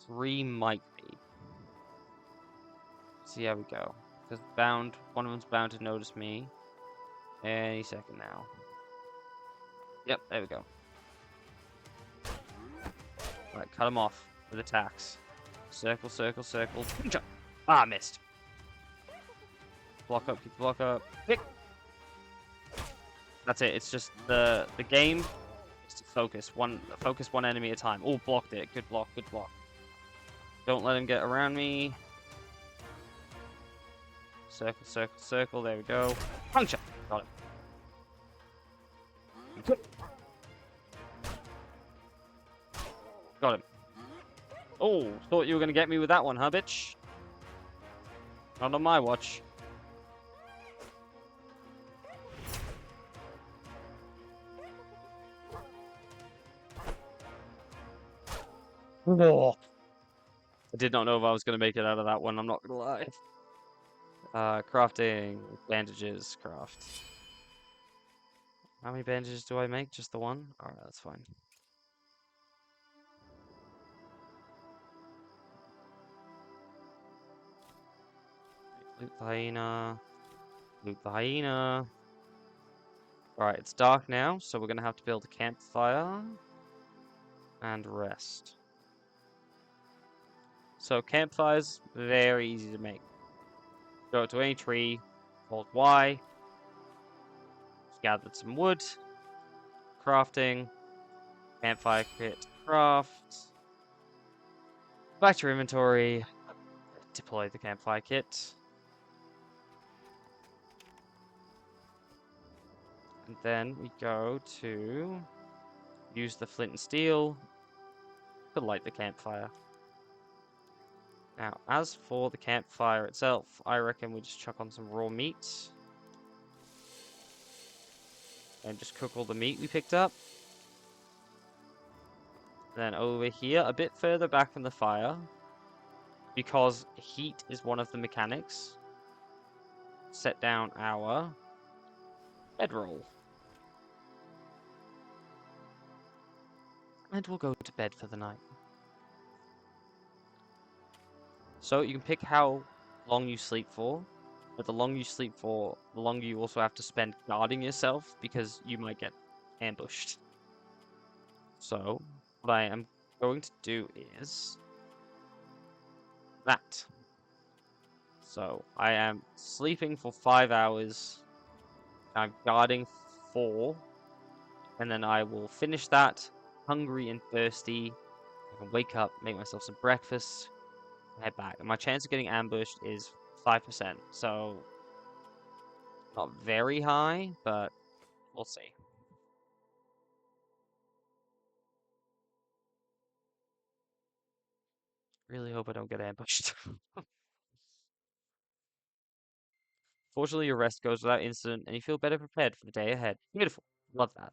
3 might be. See how we go. Because one of them's bound to notice me any second now. Yep, there we go. Right, cut him off with attacks. Circle, circle, circle. Ah, missed. Block up, keep the block up. Pick. That's it. It's just the game is to focus one enemy at a time. Oh, blocked it. Good block, good block. Don't let him get around me. Circle, circle, circle. There we go. Puncture. Got him. Got him. Oh, thought you were gonna get me with that one, huh, bitch? Not on my watch. Oh. I did not know if I was going to make it out of that one, I'm not going to lie. Crafting. Bandages. Craft. How many bandages do I make? Just the one? Alright, that's fine. Loot the hyena. Loot the hyena. Alright, it's dark now, so we're going to have to build a campfire. And rest. So campfires, very easy to make. Go to any tree, hold Y, gathered some wood, crafting, campfire kit, craft, back to your inventory, deploy the campfire kit, and then we go to use the flint and steel to light the campfire. Now, as for the campfire itself, I reckon we just chuck on some raw meat. And just cook all the meat we picked up. Then over here, a bit further back from the fire, because heat is one of the mechanics, set down our bedroll. And we'll go to bed for the night. So you can pick how long you sleep for, but the longer you sleep for, the longer you also have to spend guarding yourself because you might get ambushed. So what I am going to do is that. So I am sleeping for 5 hours. I'm guarding 4, and then I will finish that hungry and thirsty. I can wake up, make myself some breakfast, head back. And my chance of getting ambushed is 5%. So not very high, but we'll see. Really hope I don't get ambushed. Fortunately, your rest goes without incident, and you feel better prepared for the day ahead. Beautiful. Love that.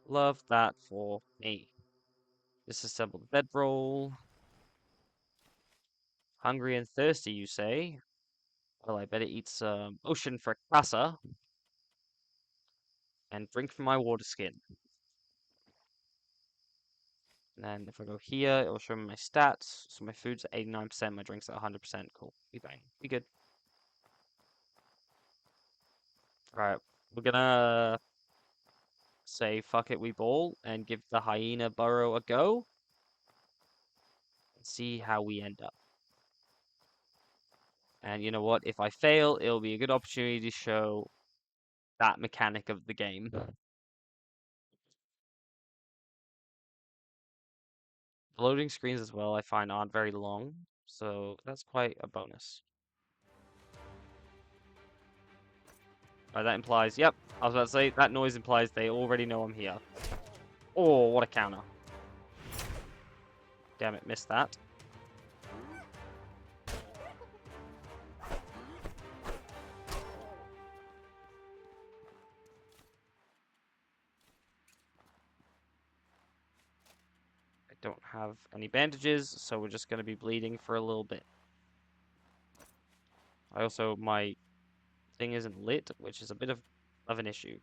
Love that for me. Disassemble the bedroll. Hungry and thirsty, you say? Well, I better eat some ocean fracassa and drink from my water skin. And then if I go here, it will show me my stats. So my food's at 89%, my drink's at 100%. Cool. Be bang. Be good. Alright. We're gonna say fuck it, we ball, and give the hyena burrow a go. And see how we end up. And you know what? If I fail, it'll be a good opportunity to show that mechanic of the game. The loading screens as well, I find, aren't very long, so that's quite a bonus. That implies, yep, I was about to say, that noise implies they already know I'm here. Oh, what a counter. Damn it, missed that. I don't have any bandages, so we're just going to be bleeding for a little bit. My thing isn't lit, which is a bit of an issue.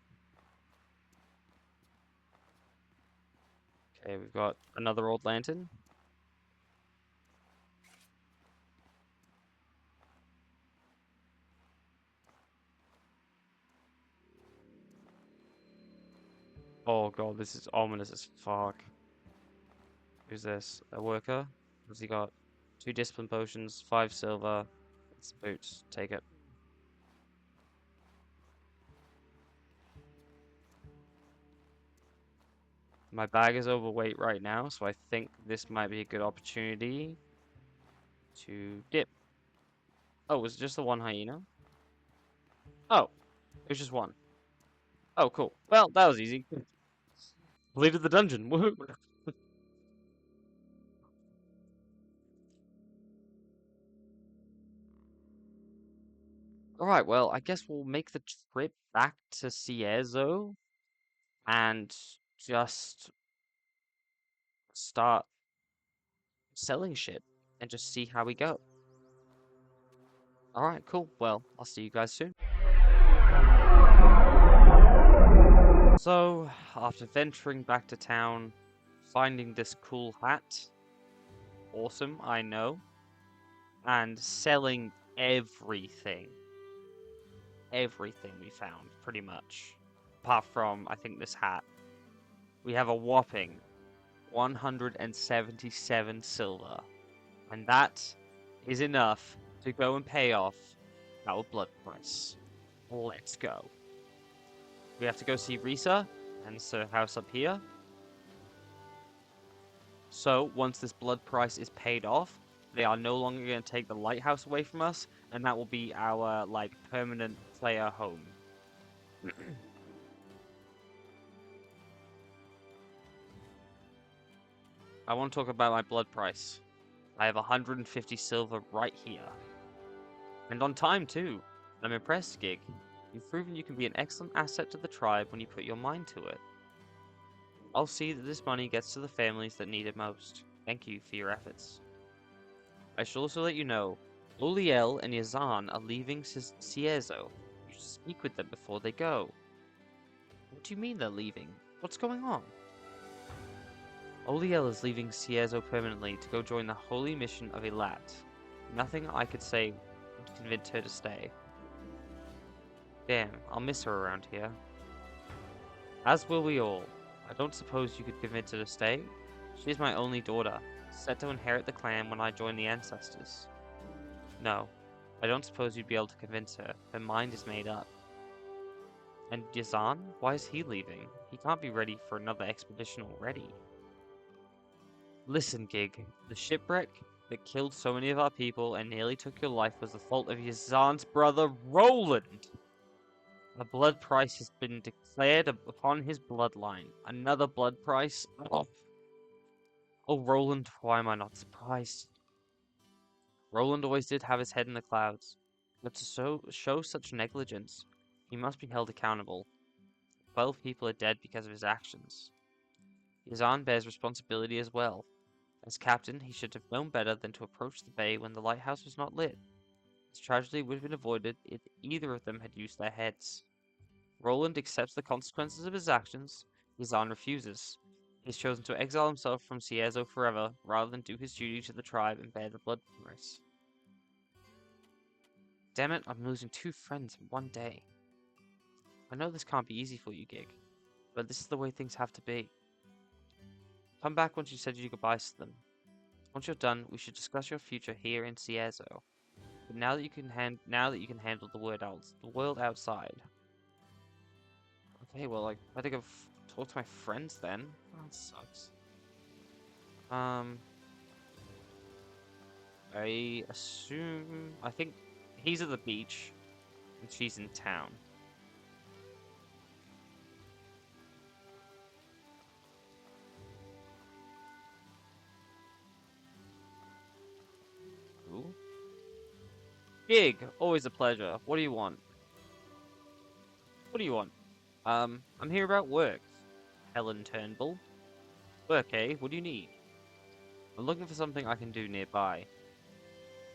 Okay, we've got another old lantern. Oh god, this is ominous as fuck. Who's this? A worker? What's he got? 2 discipline potions, 5 silver. It's boots. Take it. My bag is overweight right now, so I think this might be a good opportunity to dip. Oh, was it just the one hyena? Oh, it was just one. Oh, cool. Well, that was easy. Completed the dungeon. Woohoo! Alright, well, I guess we'll make the trip back to Cierzo and just start selling shit and just see how we go. Alright, cool. Well, I'll see you guys soon. So, after venturing back to town, finding this cool hat, awesome, I know, and selling everything we found, pretty much, apart from, I think, this hat, we have a whopping 177 silver, and that is enough to go and pay off our blood price. Let's go. We have to go see Risa and her house up here. So once this blood price is paid off, they are no longer going to take the lighthouse away from us, and that will be our like permanent player home. I want to talk about my blood price. I have 150 silver right here. And on time too. I'm impressed, Gig. You've proven you can be an excellent asset to the tribe when you put your mind to it. I'll see that this money gets to the families that need it most. Thank you for your efforts. I shall also let you know, Uliel and Yazan are leaving Cierzo. You should speak with them before they go. What do you mean they're leaving? What's going on? Oliel is leaving Ciezo permanently to go join the holy mission of Elat. Nothing I could say would convince her to stay. Damn, I'll miss her around here. As will we all. I don't suppose you could convince her to stay? She is my only daughter, set to inherit the clan when I join the ancestors. No, I don't suppose you'd be able to convince her. Her mind is made up. And Yazan? Why is he leaving? He can't be ready for another expedition already. Listen, Gig. The shipwreck that killed so many of our people and nearly took your life was the fault of Yazan's brother, Roland! A blood price has been declared upon his bloodline. Another blood price? Oh, Roland, why am I not surprised? Roland always did have his head in the clouds, but to show such negligence, he must be held accountable. 12 people are dead because of his actions. Yazan bears responsibility as well. As captain, he should have known better than to approach the bay when the lighthouse was not lit. This tragedy would have been avoided if either of them had used their heads. Roland accepts the consequences of his actions. Yazan refuses. He has chosen to exile himself from Ciezo forever, rather than do his duty to the tribe and bear the blood price. Damn it, I'm losing 2 friends in one day. I know this can't be easy for you, Gig, but this is the way things have to be. Come back once you said your goodbyes to them. Once you're done, we should discuss your future here in Ciezo. But now that you can handle the world outside. Okay, well, I better go talk to my friends then. Oh, that sucks. I think he's at the beach and she's in town. Ooh. Gig, always a pleasure. What do you want? What do you want? I'm here about work. Helen Turnbull. Work, eh? What do you need? I'm looking for something I can do nearby.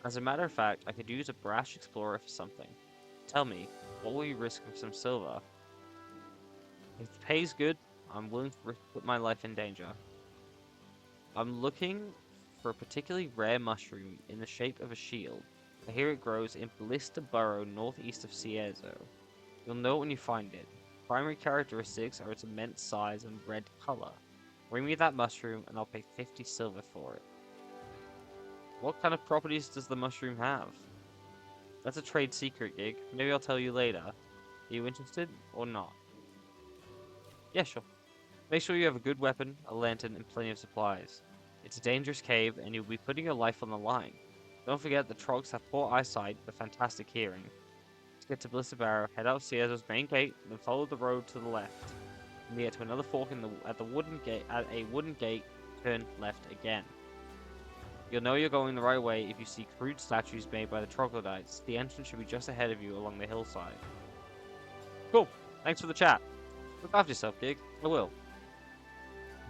As a matter of fact, I could use a brash explorer for something. Tell me, what will you risk with some silver? If the pay's good, I'm willing to put my life in danger. I'm looking for a particularly rare mushroom in the shape of a shield. I hear it grows in Blister Burrow northeast of Ciezo. You'll know it when you find it. Primary characteristics are its immense size and red color. Bring me that mushroom and I'll pay 50 silver for it. What kind of properties does the mushroom have? That's a trade secret, Gig. Maybe I'll tell you later. Are you interested or not? Yeah, sure. Make sure you have a good weapon, a lantern, and plenty of supplies. It's a dangerous cave and you'll be putting your life on the line. Don't forget the Trogs have poor eyesight but fantastic hearing. To get to Blister Barrow, head out Ciezo's main gate, then follow the road to the left. When you get to another fork at a wooden gate, turn left again. You'll know you're going the right way if you see crude statues made by the troglodytes. The entrance should be just ahead of you along the hillside. Cool. Thanks for the chat. Look after yourself, Gig. I will.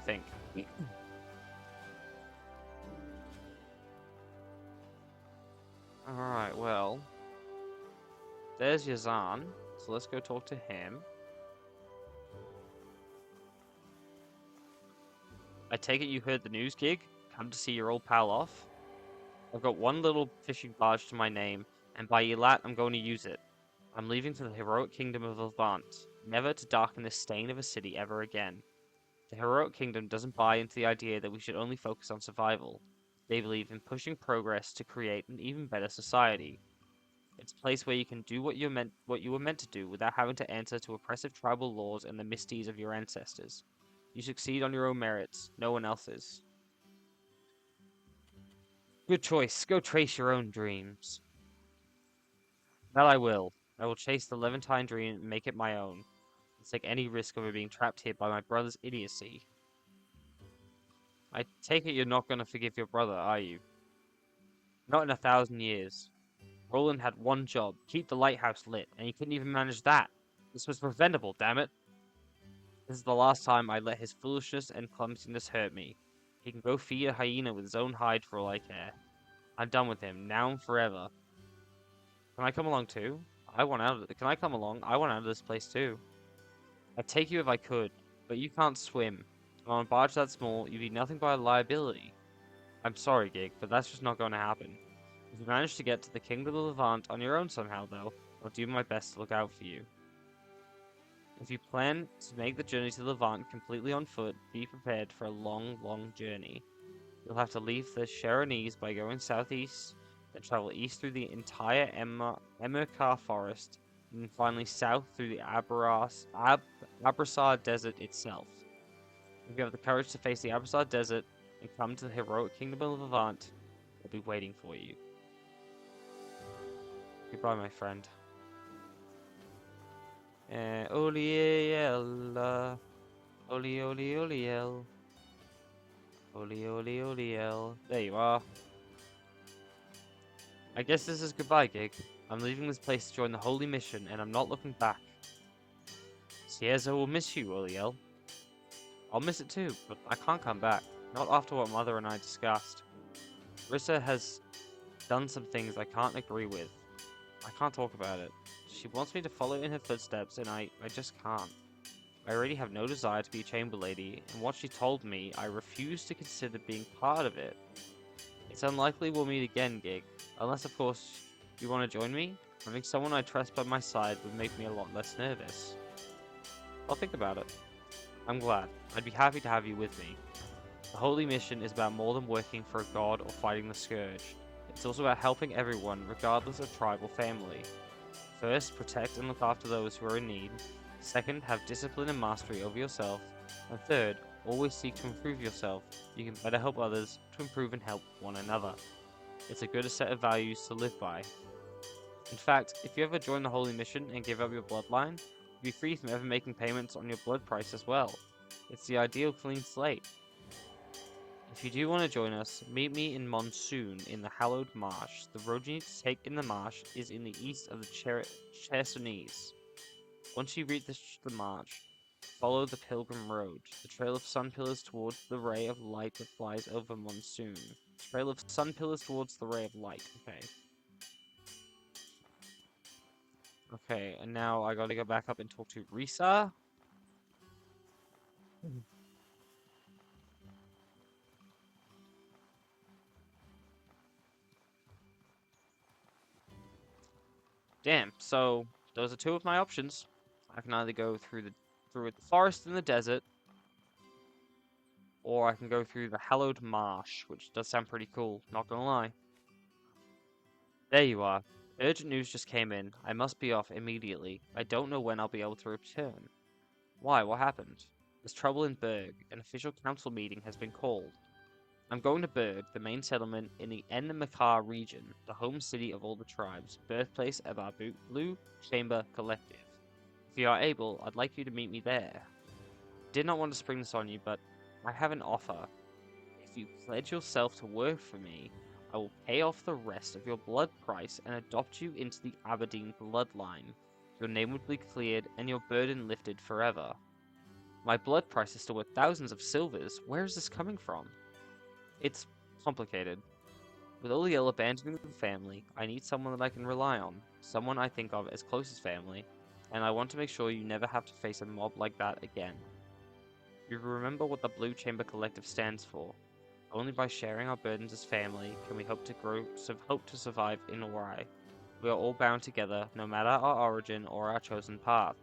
I think. Alright, well. There's Yazan. So let's go talk to him. I take it you heard the news, Gig? Come to see your old pal off? I've got one little fishing barge to my name, and by Elat I'm going to use it. I'm leaving for the heroic kingdom of Levant, never to darken the stain of a city ever again. The heroic kingdom doesn't buy into the idea that we should only focus on survival. They believe in pushing progress to create an even better society. It's a place where you can do what you were meant to do without having to answer to oppressive tribal laws and the misdeeds of your ancestors. You succeed on your own merits, no one else's. Good choice. Go trace your own dreams. That I will. I will chase the Levantine dream and make it my own. Let's take any risk of it being trapped here by my brother's idiocy. I take it you're not going to forgive your brother, are you? Not in 1,000 years. Roland had one job, keep the lighthouse lit, and he couldn't even manage that. This was preventable, damn it. This is the last time I let his foolishness and clumsiness hurt me. He can go feed a hyena with his own hide for all I care. I'm done with him, now and forever. Can I come along too? Can I come along? I want out of this place too. I'd take you if I could, but you can't swim. On a barge that small, you'd be nothing but a liability. I'm sorry, Gig, but that's just not going to happen. If you manage to get to the Kingdom of Levant on your own somehow, though, I'll do my best to look out for you. If you plan to make the journey to Levant completely on foot, be prepared for a long, long journey. You'll have to leave the Cheronese by going southeast, then travel east through the entire Emmerkar forest, and then finally south through the Abrasar Desert itself. If you have the courage to face the Abrasar Desert and come to the heroic Kingdom of Levant, they'll be waiting for you. Goodbye, my friend. Oliel, Oli, Oliel. Oliel. There you are. I guess this is goodbye, Gig. I'm leaving this place to join the Holy Mission, and I'm not looking back. Ciezo will miss you, Oliel. I'll miss it too, but I can't come back. Not after what Mother and I discussed. Rissa has done some things I can't agree with. I can't talk about it. She wants me to follow in her footsteps, and I just can't. I already have no desire to be a chamber lady, and what she told me, I refuse to consider being part of it. It's unlikely we'll meet again, Gig. Unless, of course, you want to join me? Having someone I trust by my side would make me a lot less nervous. I'll think about it. I'm glad. I'd be happy to have you with me. The Holy Mission is about more than working for a god or fighting the Scourge. It's also about helping everyone, regardless of tribe or family. First, protect and look after those who are in need. Second, have discipline and mastery over yourself. And third, always seek to improve yourself. You can better help others to improve and help one another. It's a good set of values to live by. In fact, if you ever join the Holy Mission and give up your bloodline, you'll be free from ever making payments on your blood price as well. It's the ideal clean slate. If you do want to join us, meet me in Monsoon in the Hallowed Marsh. The road you need to take in the marsh is in the east of the Chersonese. Once you reach the marsh, follow the Pilgrim Road, the trail of sun pillars towards the ray of light that flies over Monsoon. Trail of sun pillars towards the ray of light. Okay. Okay, and now I gotta go back up and talk to Risa. Damn, so those are two of my options. I can either go through the forest and the desert, or I can go through the Hallowed Marsh, which does sound pretty cool, not gonna lie. There you are. Urgent news just came in. I must be off immediately. I don't know when I'll be able to return. Why? What happened? There's trouble in Berg. An official council meeting has been called. I'm going to Berg, the main settlement in the Enmakar region, the home city of all the tribes, birthplace of our Blue Chamber Collective. If you are able, I'd like you to meet me there. Did not want to spring this on you, but I have an offer. If you pledge yourself to work for me, I will pay off the rest of your blood price and adopt you into the Aberdeen bloodline. Your name would be cleared and your burden lifted forever. My blood price is still worth thousands of silvers. Where is this coming from? It's complicated. With Oliel abandoning the family, I need someone that I can rely on, someone I think of as close as family, and I want to make sure you never have to face a mob like that again. You remember what the Blue Chamber Collective stands for. Only by sharing our burdens as family can we hope to survive in Ori. We are all bound together, no matter our origin or our chosen path.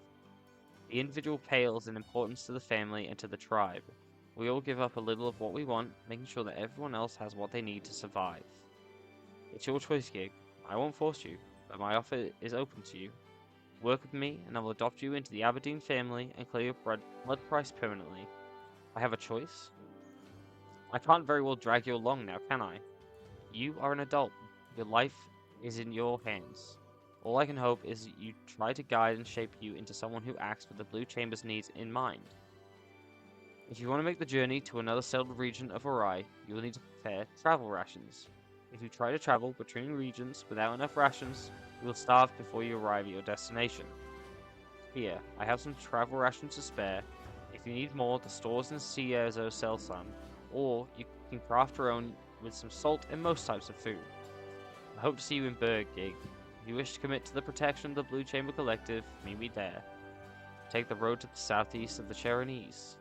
The individual pales in importance to the family and to the tribe. We all give up a little of what we want, making sure that everyone else has what they need to survive. It's your choice, Gig. I won't force you, but my offer is open to you. Work with me, and I will adopt you into the Aberdeen family and clear your blood price permanently. I have a choice? I can't very well drag you along now, can I? You are an adult. Your life is in your hands. All I can hope is that you try to guide and shape you into someone who acts with the Blue Chamber's needs in mind. If you want to make the journey to another settled region of Ori, you will need to prepare travel rations. If you try to travel between regions without enough rations, you will starve before you arrive at your destination. Here, I have some travel rations to spare. If you need more, the stores in Ciezo sell some, or you can craft your own with some salt and most types of food. I hope to see you in Berg, Gig. If you wish to commit to the protection of the Blue Chamber Collective, meet me there. Take the road to the southeast of the Cheronese.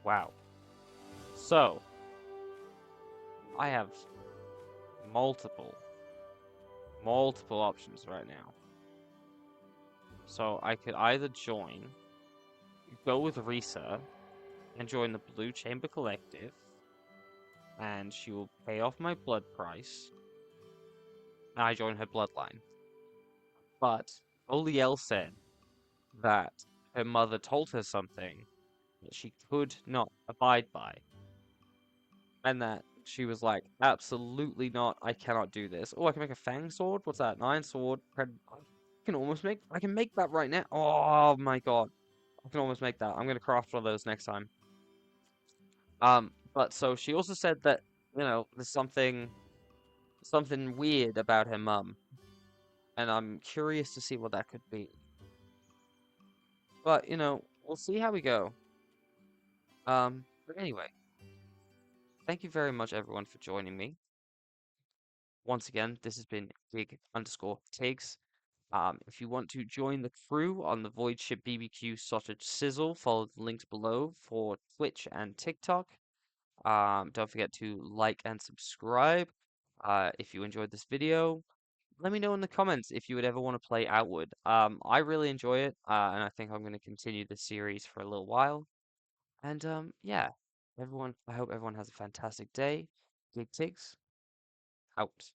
Wow. So, I have multiple, multiple options right now. So I could either go with Risa and join the Blue Chamber Collective, and she will pay off my blood price, and I join her bloodline. But Oliel said that her mother told her something that she could not abide by, and that she was like, absolutely not, I cannot do this. Oh, I can make a Fang sword? What's that? 9 sword. I can make that right now. Oh my god. I can almost make that. I'm gonna craft one of those next time. But so she also said that, there's something weird about her mum, and I'm curious to see what that could be. But, we'll see how we go. But anyway, thank you very much everyone for joining me. Once again, this has been Gig_Tigz. If you want to join the crew on the Void Ship BBQ Sausage Sizzle, follow the links below for Twitch and TikTok. Don't forget to like and subscribe. If you enjoyed this video, let me know in the comments if you would ever want to play Outward. I really enjoy it, and I think I'm going to continue this series for a little while. And yeah, I hope everyone has a fantastic day. Gig-Tigz, out.